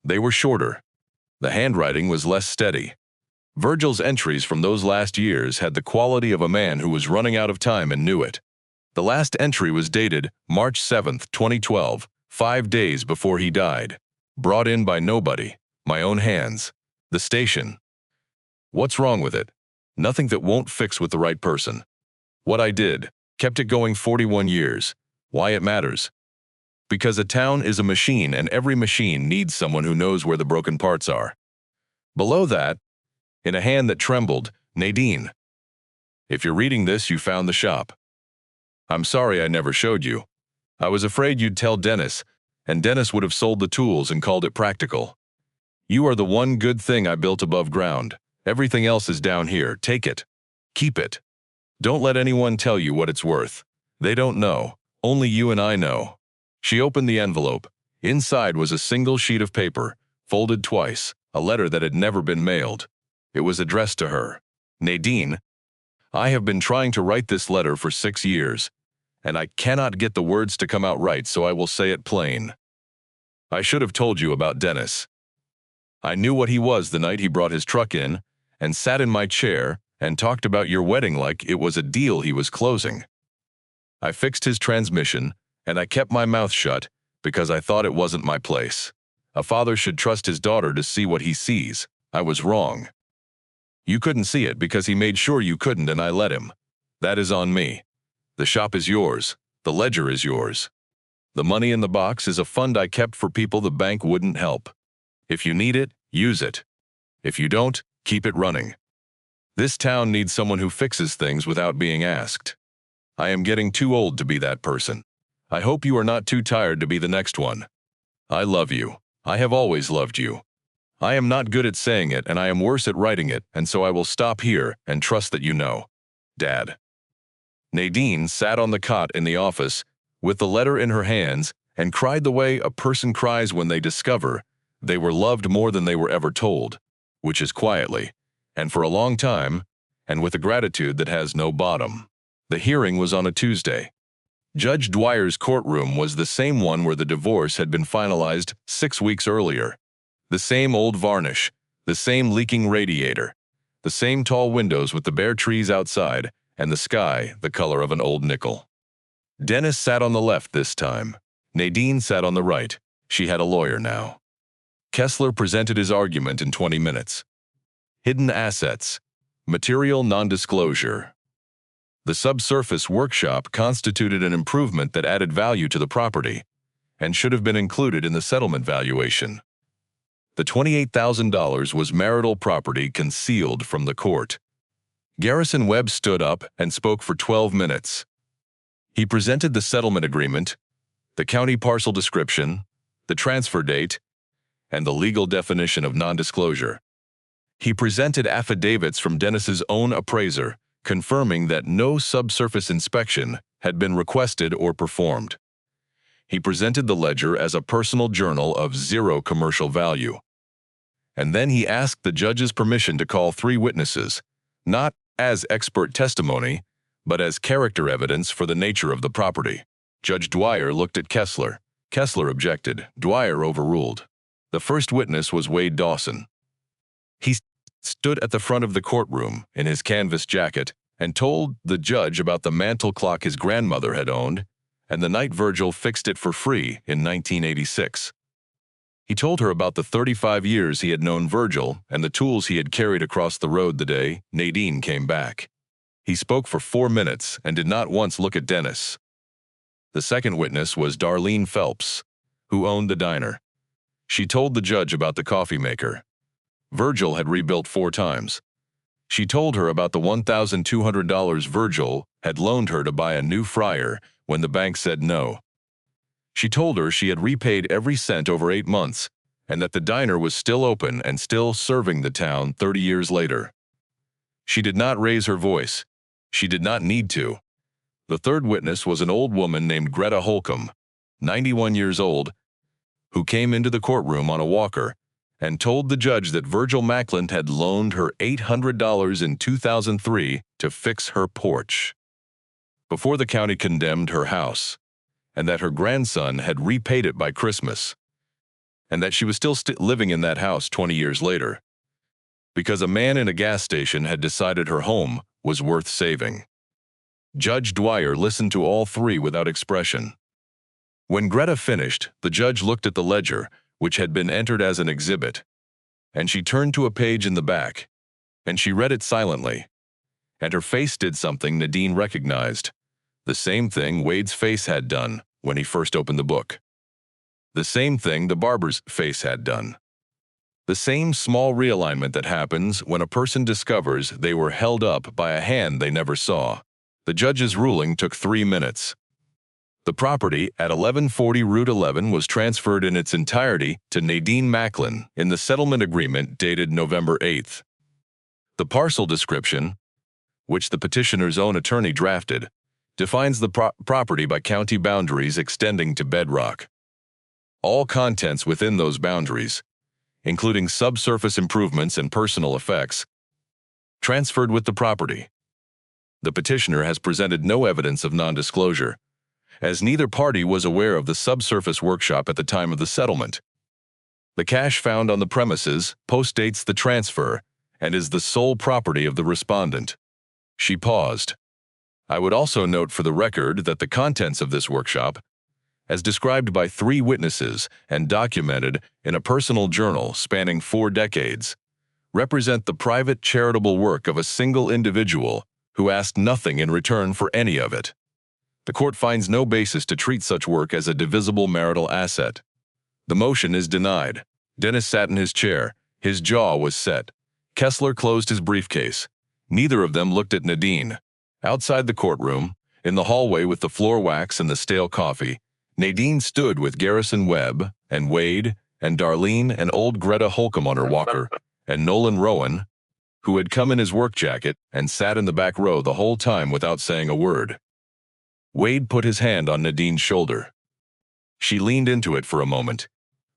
They were shorter. The handwriting was less steady. Virgil's entries from those last years had the quality of a man who was running out of time and knew it. The last entry was dated March 7, 2012, 5 days before he died. Brought in by nobody, my own hands. The station. What's wrong with it? Nothing that won't fix with the right person. What I did, kept it going 41 years. Why it matters? Because a town is a machine and every machine needs someone who knows where the broken parts are. Below that, in a hand that trembled, Nadine. If you're reading this, you found the shop. I'm sorry I never showed you. I was afraid you'd tell Dennis, and Dennis would have sold the tools and called it practical. You are the one good thing I built above ground. Everything else is down here. Take it. Keep it. Don't let anyone tell you what it's worth. They don't know. Only you and I know. She opened the envelope. Inside was a single sheet of paper, folded twice, a letter that had never been mailed. It was addressed to her. Nadine, I have been trying to write this letter for 6 years, and I cannot get the words to come out right, so I will say it plain. I should have told you about Dennis. I knew what he was the night he brought his truck in and sat in my chair and talked about your wedding like it was a deal he was closing. I fixed his transmission, and I kept my mouth shut because I thought it wasn't my place. A father should trust his daughter to see what he sees. I was wrong. You couldn't see it because he made sure you couldn't, and I let him. That is on me. The shop is yours. The ledger is yours. The money in the box is a fund I kept for people the bank wouldn't help. If you need it, use it. If you don't, keep it running. This town needs someone who fixes things without being asked. I am getting too old to be that person. I hope you are not too tired to be the next one. I love you. I have always loved you. I am not good at saying it, and I am worse at writing it, and so I will stop here and trust that you know. Dad. Nadine sat on the cot in the office with the letter in her hands and cried the way a person cries when they discover they were loved more than they were ever told, which is quietly, and for a long time, and with a gratitude that has no bottom. The hearing was on a Tuesday. Judge Dwyer's courtroom was the same one where the divorce had been finalized 6 weeks earlier. The same old varnish, the same leaking radiator, the same tall windows with the bare trees outside, and the sky the color of an old nickel. Dennis sat on the left this time. Nadine sat on the right. She had a lawyer now. Kessler presented his argument in 20 minutes. Hidden assets. Material non-disclosure. The subsurface workshop constituted an improvement that added value to the property and should have been included in the settlement valuation. The $28,000 was marital property concealed from the court. Garrison Webb stood up and spoke for 12 minutes. He presented the settlement agreement, the county parcel description, the transfer date, and the legal definition of non-disclosure. He presented affidavits from Dennis's own appraiser, confirming that no subsurface inspection had been requested or performed. He presented the ledger as a personal journal of zero commercial value. And then he asked the judge's permission to call 3 witnesses, not as expert testimony, but as character evidence for the nature of the property. Judge Dwyer looked at Kessler. Kessler objected. Dwyer overruled. The first witness was Wade Dawson. He stood at the front of the courtroom in his canvas jacket and told the judge about the mantel clock his grandmother had owned and the night Virgil fixed it for free in 1986. He told her about the 35 years he had known Virgil and the tools he had carried across the road the day Nadine came back. He spoke for 4 minutes and did not once look at Dennis. The second witness was Darlene Phelps, who owned the diner. She told the judge about the coffee maker. Virgil had rebuilt 4 times. She told her about the $1,200 Virgil had loaned her to buy a new fryer when the bank said no. She told her she had repaid every cent over 8 months and that the diner was still open and still serving the town 30 years later. She did not raise her voice. She did not need to. The third witness was an old woman named Greta Holcomb, 91 years old, who came into the courtroom on a walker and told the judge that Virgil Macklin had loaned her $800 in 2003 to fix her porch before the county condemned her house, and that her grandson had repaid it by Christmas, and that she was still living in that house 20 years later, because a man in a gas station had decided her home was worth saving. Judge Dwyer listened to all 3 without expression. When Greta finished, the judge looked at the ledger, which had been entered as an exhibit, and she turned to a page in the back, and she read it silently, and her face did something Nadine recognized, the same thing Wade's face had done when he first opened the book. The same thing the barber's face had done. The same small realignment that happens when a person discovers they were held up by a hand they never saw. The judge's ruling took 3 minutes. The property at 1140 Route 11 was transferred in its entirety to Nadine Macklin in the settlement agreement dated November 8th. The parcel description, which the petitioner's own attorney drafted, defines the property by county boundaries extending to bedrock. All contents within those boundaries, including subsurface improvements and personal effects, transferred with the property. The petitioner has presented no evidence of non-disclosure, as neither party was aware of the subsurface workshop at the time of the settlement. The cash found on the premises postdates the transfer and is the sole property of the respondent. She paused. I would also note for the record that the contents of this workshop, as described by 3 witnesses and documented in a personal journal spanning 4 decades, represent the private charitable work of a single individual who asked nothing in return for any of it. The court finds no basis to treat such work as a divisible marital asset. The motion is denied. Dennis sat in his chair. His jaw was set. Kessler closed his briefcase. Neither of them looked at Nadine. Outside the courtroom, in the hallway with the floor wax and the stale coffee, Nadine stood with Garrison Webb and Wade and Darlene and old Greta Holcomb on her walker, and Nolan Rowan, who had come in his work jacket and sat in the back row the whole time without saying a word. Wade put his hand on Nadine's shoulder. She leaned into it for a moment,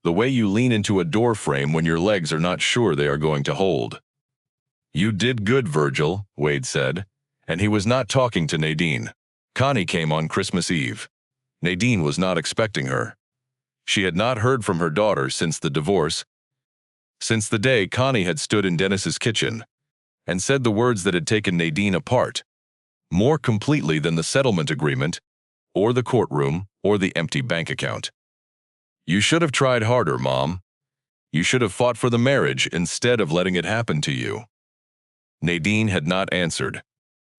the way you lean into a door frame when your legs are not sure they are going to hold. You did good, Virgil, Wade said, and he was not talking to Nadine. Connie came on Christmas Eve. Nadine was not expecting her. She had not heard from her daughter since the divorce, since the day Connie had stood in Dennis's kitchen and said the words that had taken Nadine apart, more completely than the settlement agreement, or the courtroom, or the empty bank account. You should have tried harder, Mom. You should have fought for the marriage instead of letting it happen to you. Nadine had not answered.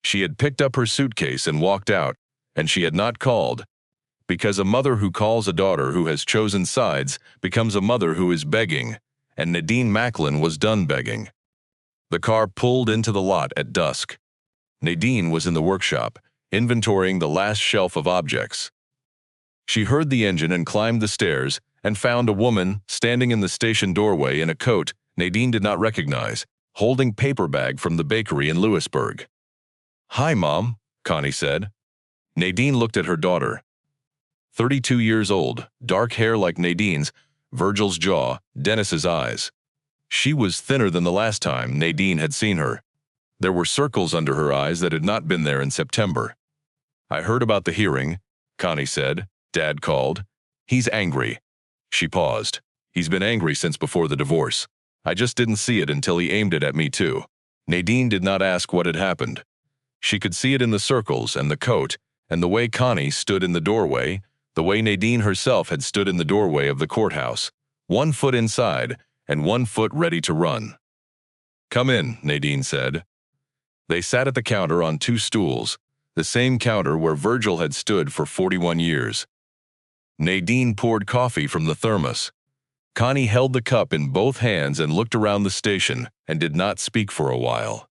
She had picked up her suitcase and walked out, and she had not called, because a mother who calls a daughter who has chosen sides becomes a mother who is begging, and Nadine Macklin was done begging. The car pulled into the lot at dusk. Nadine was in the workshop, inventorying the last shelf of objects. She heard the engine and climbed the stairs and found a woman standing in the station doorway in a coat Nadine did not recognize, holding paper bag from the bakery in Lewisburg. "Hi, Mom," Connie said. Nadine looked at her daughter. 32 years old, dark hair like Nadine's, Virgil's jaw, Dennis's eyes. She was thinner than the last time Nadine had seen her. There were circles under her eyes that had not been there in September. "I heard about the hearing," Connie said. "Dad called. He's angry." She paused. "He's been angry since before the divorce. I just didn't see it until he aimed it at me too." Nadine did not ask what had happened. She could see it in the circles and the coat, and the way Connie stood in the doorway, the way Nadine herself had stood in the doorway of the courthouse, 1 foot inside and 1 foot ready to run. "Come in," Nadine said. They sat at the counter on 2 stools, the same counter where Virgil had stood for 41 years. Nadine poured coffee from the thermos. Connie held the cup in both hands and looked around the station and did not speak for a while.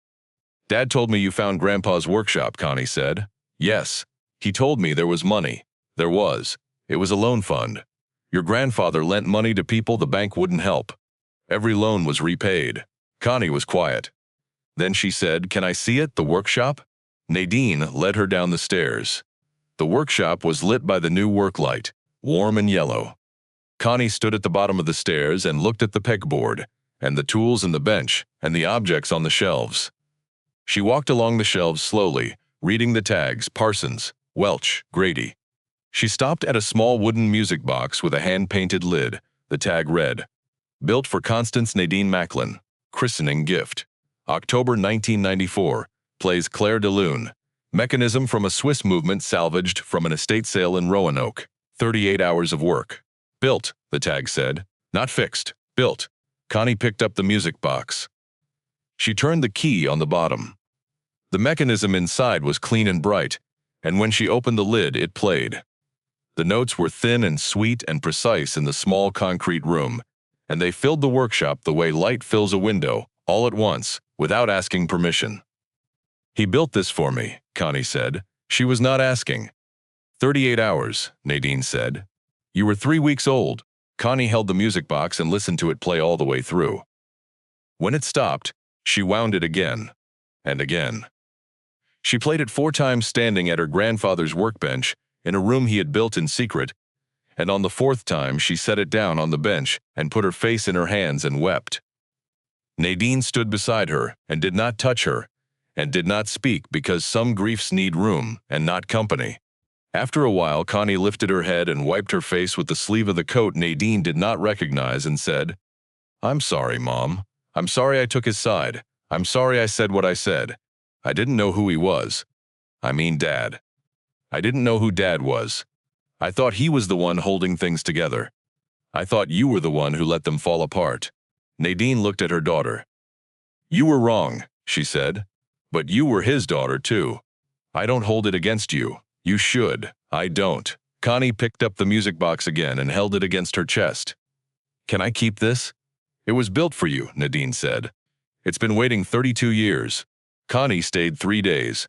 "Dad told me you found Grandpa's workshop," Connie said. "Yes. He told me there was money. There was. It was a loan fund. Your grandfather lent money to people the bank wouldn't help. Every loan was repaid." Connie was quiet. Then she said, "Can I see it, the workshop?" Nadine led her down the stairs. The workshop was lit by the new work light, warm and yellow. Connie stood at the bottom of the stairs and looked at the pegboard, and the tools and the bench, and the objects on the shelves. She walked along the shelves slowly, reading the tags: Parsons, Welch, Grady. She stopped at a small wooden music box with a hand-painted lid. The tag read, "Built for Constance Nadine Macklin. Christening gift. October 1994. Plays Claire de Lune. Mechanism from a Swiss movement salvaged from an estate sale in Roanoke. 38 hours of work. Built," the tag said. "Not fixed. Built." Connie picked up the music box. She turned the key on the bottom. The mechanism inside was clean and bright, and when she opened the lid, it played. The notes were thin and sweet and precise in the small concrete room, and they filled the workshop the way light fills a window, all at once, without asking permission. "He built this for me," Connie said. She was not asking. 38 hours, Nadine said. "You were 3 weeks old." Connie held the music box and listened to it play all the way through. When it stopped, she wound it again, and again. She played it 4 times standing at her grandfather's workbench in a room he had built in secret, and on the 4th time she set it down on the bench and put her face in her hands and wept. Nadine stood beside her and did not touch her, and did not speak because some griefs need room and not company. After a while, Connie lifted her head and wiped her face with the sleeve of the coat Nadine did not recognize and said, "I'm sorry, Mom. I'm sorry I took his side. I'm sorry I said what I said. I didn't know who he was. I mean Dad. I didn't know who Dad was. I thought he was the one holding things together. I thought you were the one who let them fall apart." Nadine looked at her daughter. "You were wrong," she said. "But you were his daughter, too. I don't hold it against you. You should. I don't." Connie picked up the music box again and held it against her chest. "Can I keep this?" "It was built for you," Nadine said. "It's been waiting 32 years. Connie stayed 3 days.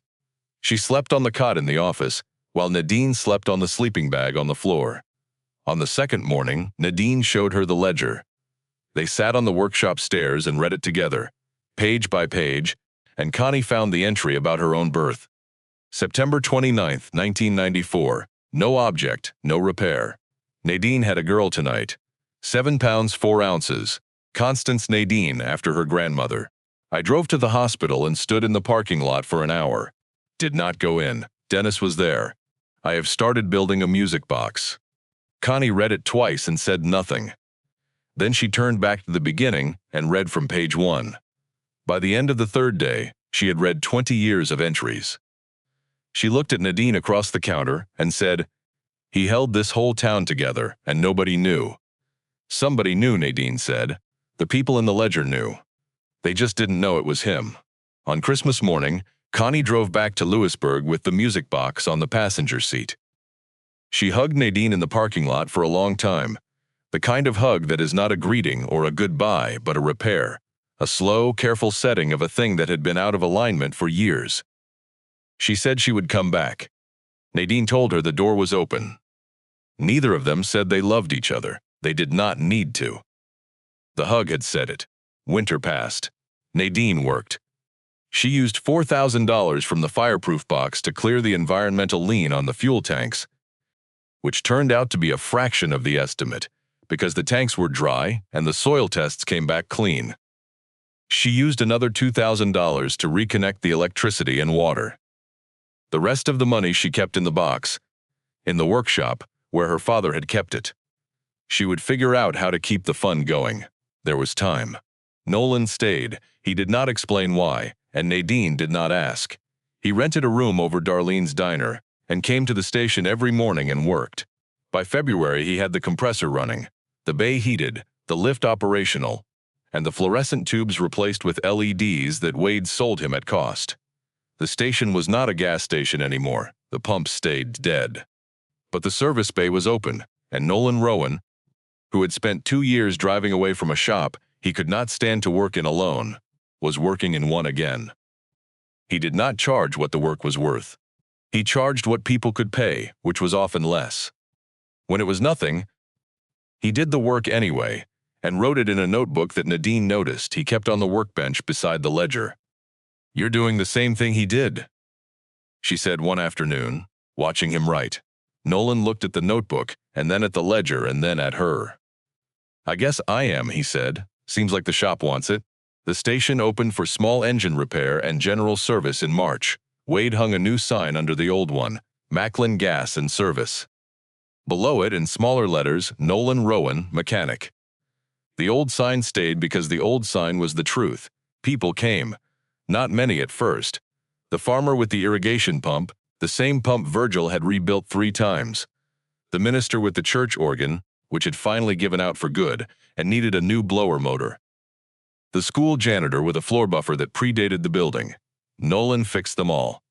She slept on the cot in the office, while Nadine slept on the sleeping bag on the floor. On the 2nd morning, Nadine showed her the ledger. They sat on the workshop stairs and read it together, page by page, and Connie found the entry about her own birth. September 29, 1994. No object, no repair. Nadine had a girl tonight. 7 pounds 4 ounces. Constance Nadine after her grandmother. I drove to the hospital and stood in the parking lot for an hour. Did not go in. Dennis was there. I have started building a music box." Connie read it twice and said nothing. Then she turned back to the beginning and read from page 1. By the end of the 3rd day, she had read 20 years of entries. She looked at Nadine across the counter and said, "He held this whole town together, and nobody knew." "Somebody knew," Nadine said. "The people in the ledger knew. They just didn't know it was him." On Christmas morning, Connie drove back to Lewisburg with the music box on the passenger seat. She hugged Nadine in the parking lot for a long time, the kind of hug that is not a greeting or a goodbye but a repair, a slow, careful setting of a thing that had been out of alignment for years. She said she would come back. Nadine told her the door was open. Neither of them said they loved each other. They did not need to. The hug had said it. Winter passed. Nadine worked. She used $4,000 from the fireproof box to clear the environmental lien on the fuel tanks, which turned out to be a fraction of the estimate because the tanks were dry and the soil tests came back clean. She used another $2,000 to reconnect the electricity and water. The rest of the money she kept in the box, in the workshop where her father had kept it. She would figure out how to keep the fun going. There was time. Nolan stayed. He did not explain why, and Nadine did not ask. He rented a room over Darlene's diner and came to the station every morning and worked. By February, he had the compressor running, the bay heated, the lift operational, and the fluorescent tubes replaced with LEDs that Wade sold him at cost. The station was not a gas station anymore. The pumps stayed dead. But the service bay was open, and Nolan Rowan, who had spent 2 years driving away from a shop he could not stand to work in alone, was working in one again. He did not charge what the work was worth. He charged what people could pay, which was often less. When it was nothing, he did the work anyway, and wrote it in a notebook that Nadine noticed he kept on the workbench beside the ledger. "You're doing the same thing he did," she said one afternoon, watching him write. Nolan looked at the notebook, and then at the ledger, and then at her. "I guess I am," he said. "Seems like the shop wants it." The station opened for small engine repair and general service in March. Wade hung a new sign under the old one, Macklin Gas and Service. Below it, in smaller letters, Nolan Rowan, Mechanic. The old sign stayed because the old sign was the truth. People came. Not many at first. The farmer with the irrigation pump, the same pump Virgil had rebuilt 3 times. The minister with the church organ, which had finally given out for good and needed a new blower motor. The school janitor with a floor buffer that predated the building. Nolan fixed them all.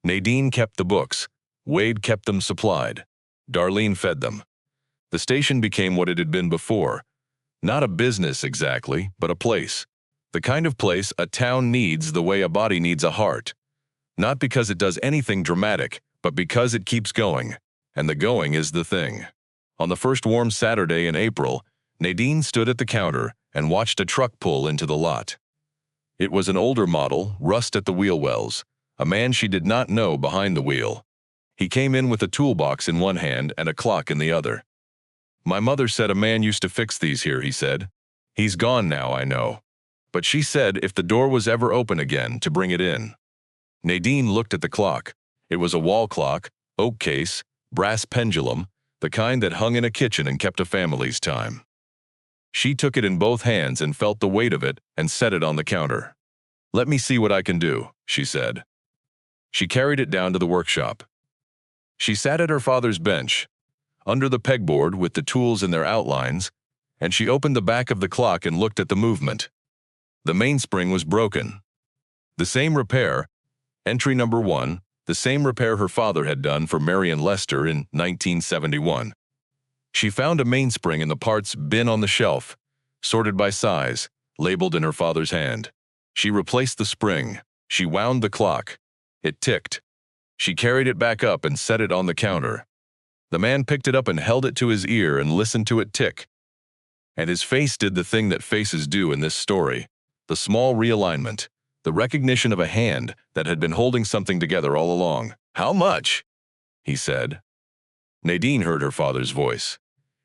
Nadine kept the books. Wade kept them supplied. Darlene fed them. The station became what it had been before. Not a business exactly, but a place. The kind of place a town needs the way a body needs a heart. Not because it does anything dramatic, but because it keeps going. And the going is the thing. On the first warm Saturday in April, Nadine stood at the counter and watched a truck pull into the lot. It was an older model, rust at the wheel wells, a man she did not know behind the wheel. He came in with a toolbox in one hand and a clock in the other. "My mother said a man used to fix these here," he said. "He's gone now, I know. But she said if the door was ever open again, to bring it in." Nadine looked at the clock. It was a wall clock, oak case, brass pendulum, the kind that hung in a kitchen and kept a family's time. She took it in both hands and felt the weight of it and set it on the counter. "Let me see what I can do," she said. She carried it down to the workshop. She sat at her father's bench, under the pegboard with the tools in their outlines, and she opened the back of the clock and looked at the movement. The mainspring was broken. The same repair, entry number 1, the same repair her father had done for Marion Lester in 1971. She found a mainspring in the parts bin on the shelf, sorted by size, labeled in her father's hand. She replaced the spring. She wound the clock. It ticked. She carried it back up and set it on the counter. The man picked it up and held it to his ear and listened to it tick. And his face did the thing that faces do in this story. The small realignment. The recognition of a hand that had been holding something together all along. "How much?" he said. Nadine heard her father's voice.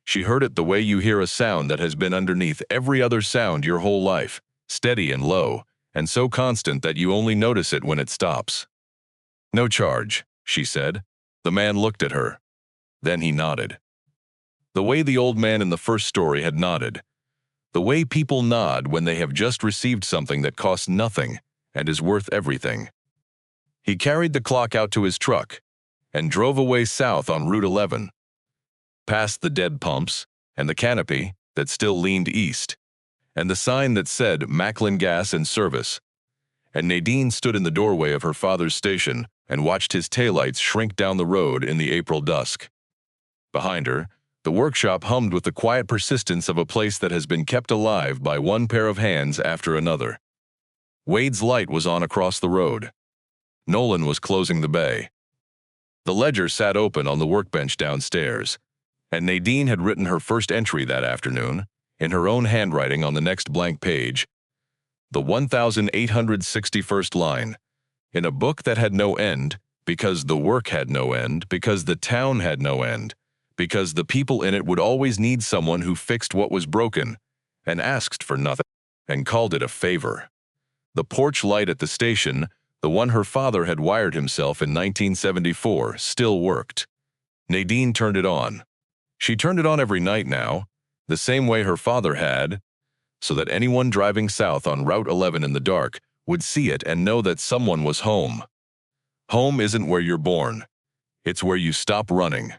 She heard it the way you hear a sound that has been underneath every other sound your whole life, steady and low, and so constant that you only notice it when it stops. "No charge," she said. The man looked at her. Then he nodded. The way the old man in the first story had nodded. The way people nod when they have just received something that costs nothing and is worth everything. He carried the clock out to his truck and drove away south on Route 11, past the dead pumps and the canopy that still leaned east, and the sign that said Macklin Gas and Service. And Nadine stood in the doorway of her father's station and watched his taillights shrink down the road in the April dusk. Behind her, the workshop hummed with the quiet persistence of a place that has been kept alive by one pair of hands after another. Wade's light was on across the road. Nolan was closing the bay. The ledger sat open on the workbench downstairs, and Nadine had written her first entry that afternoon, in her own handwriting on the next blank page. The 1861st line. In a book that had no end, because the work had no end, because the town had no end, because the people in it would always need someone who fixed what was broken, and asked for nothing, and called it a favor. The porch light at the station, the one her father had wired himself in 1974, still worked. Nadine turned it on. She turned it on every night now, the same way her father had, so that anyone driving south on Route 11 in the dark would see it and know that someone was home. Home isn't where you're born. It's where you stop running.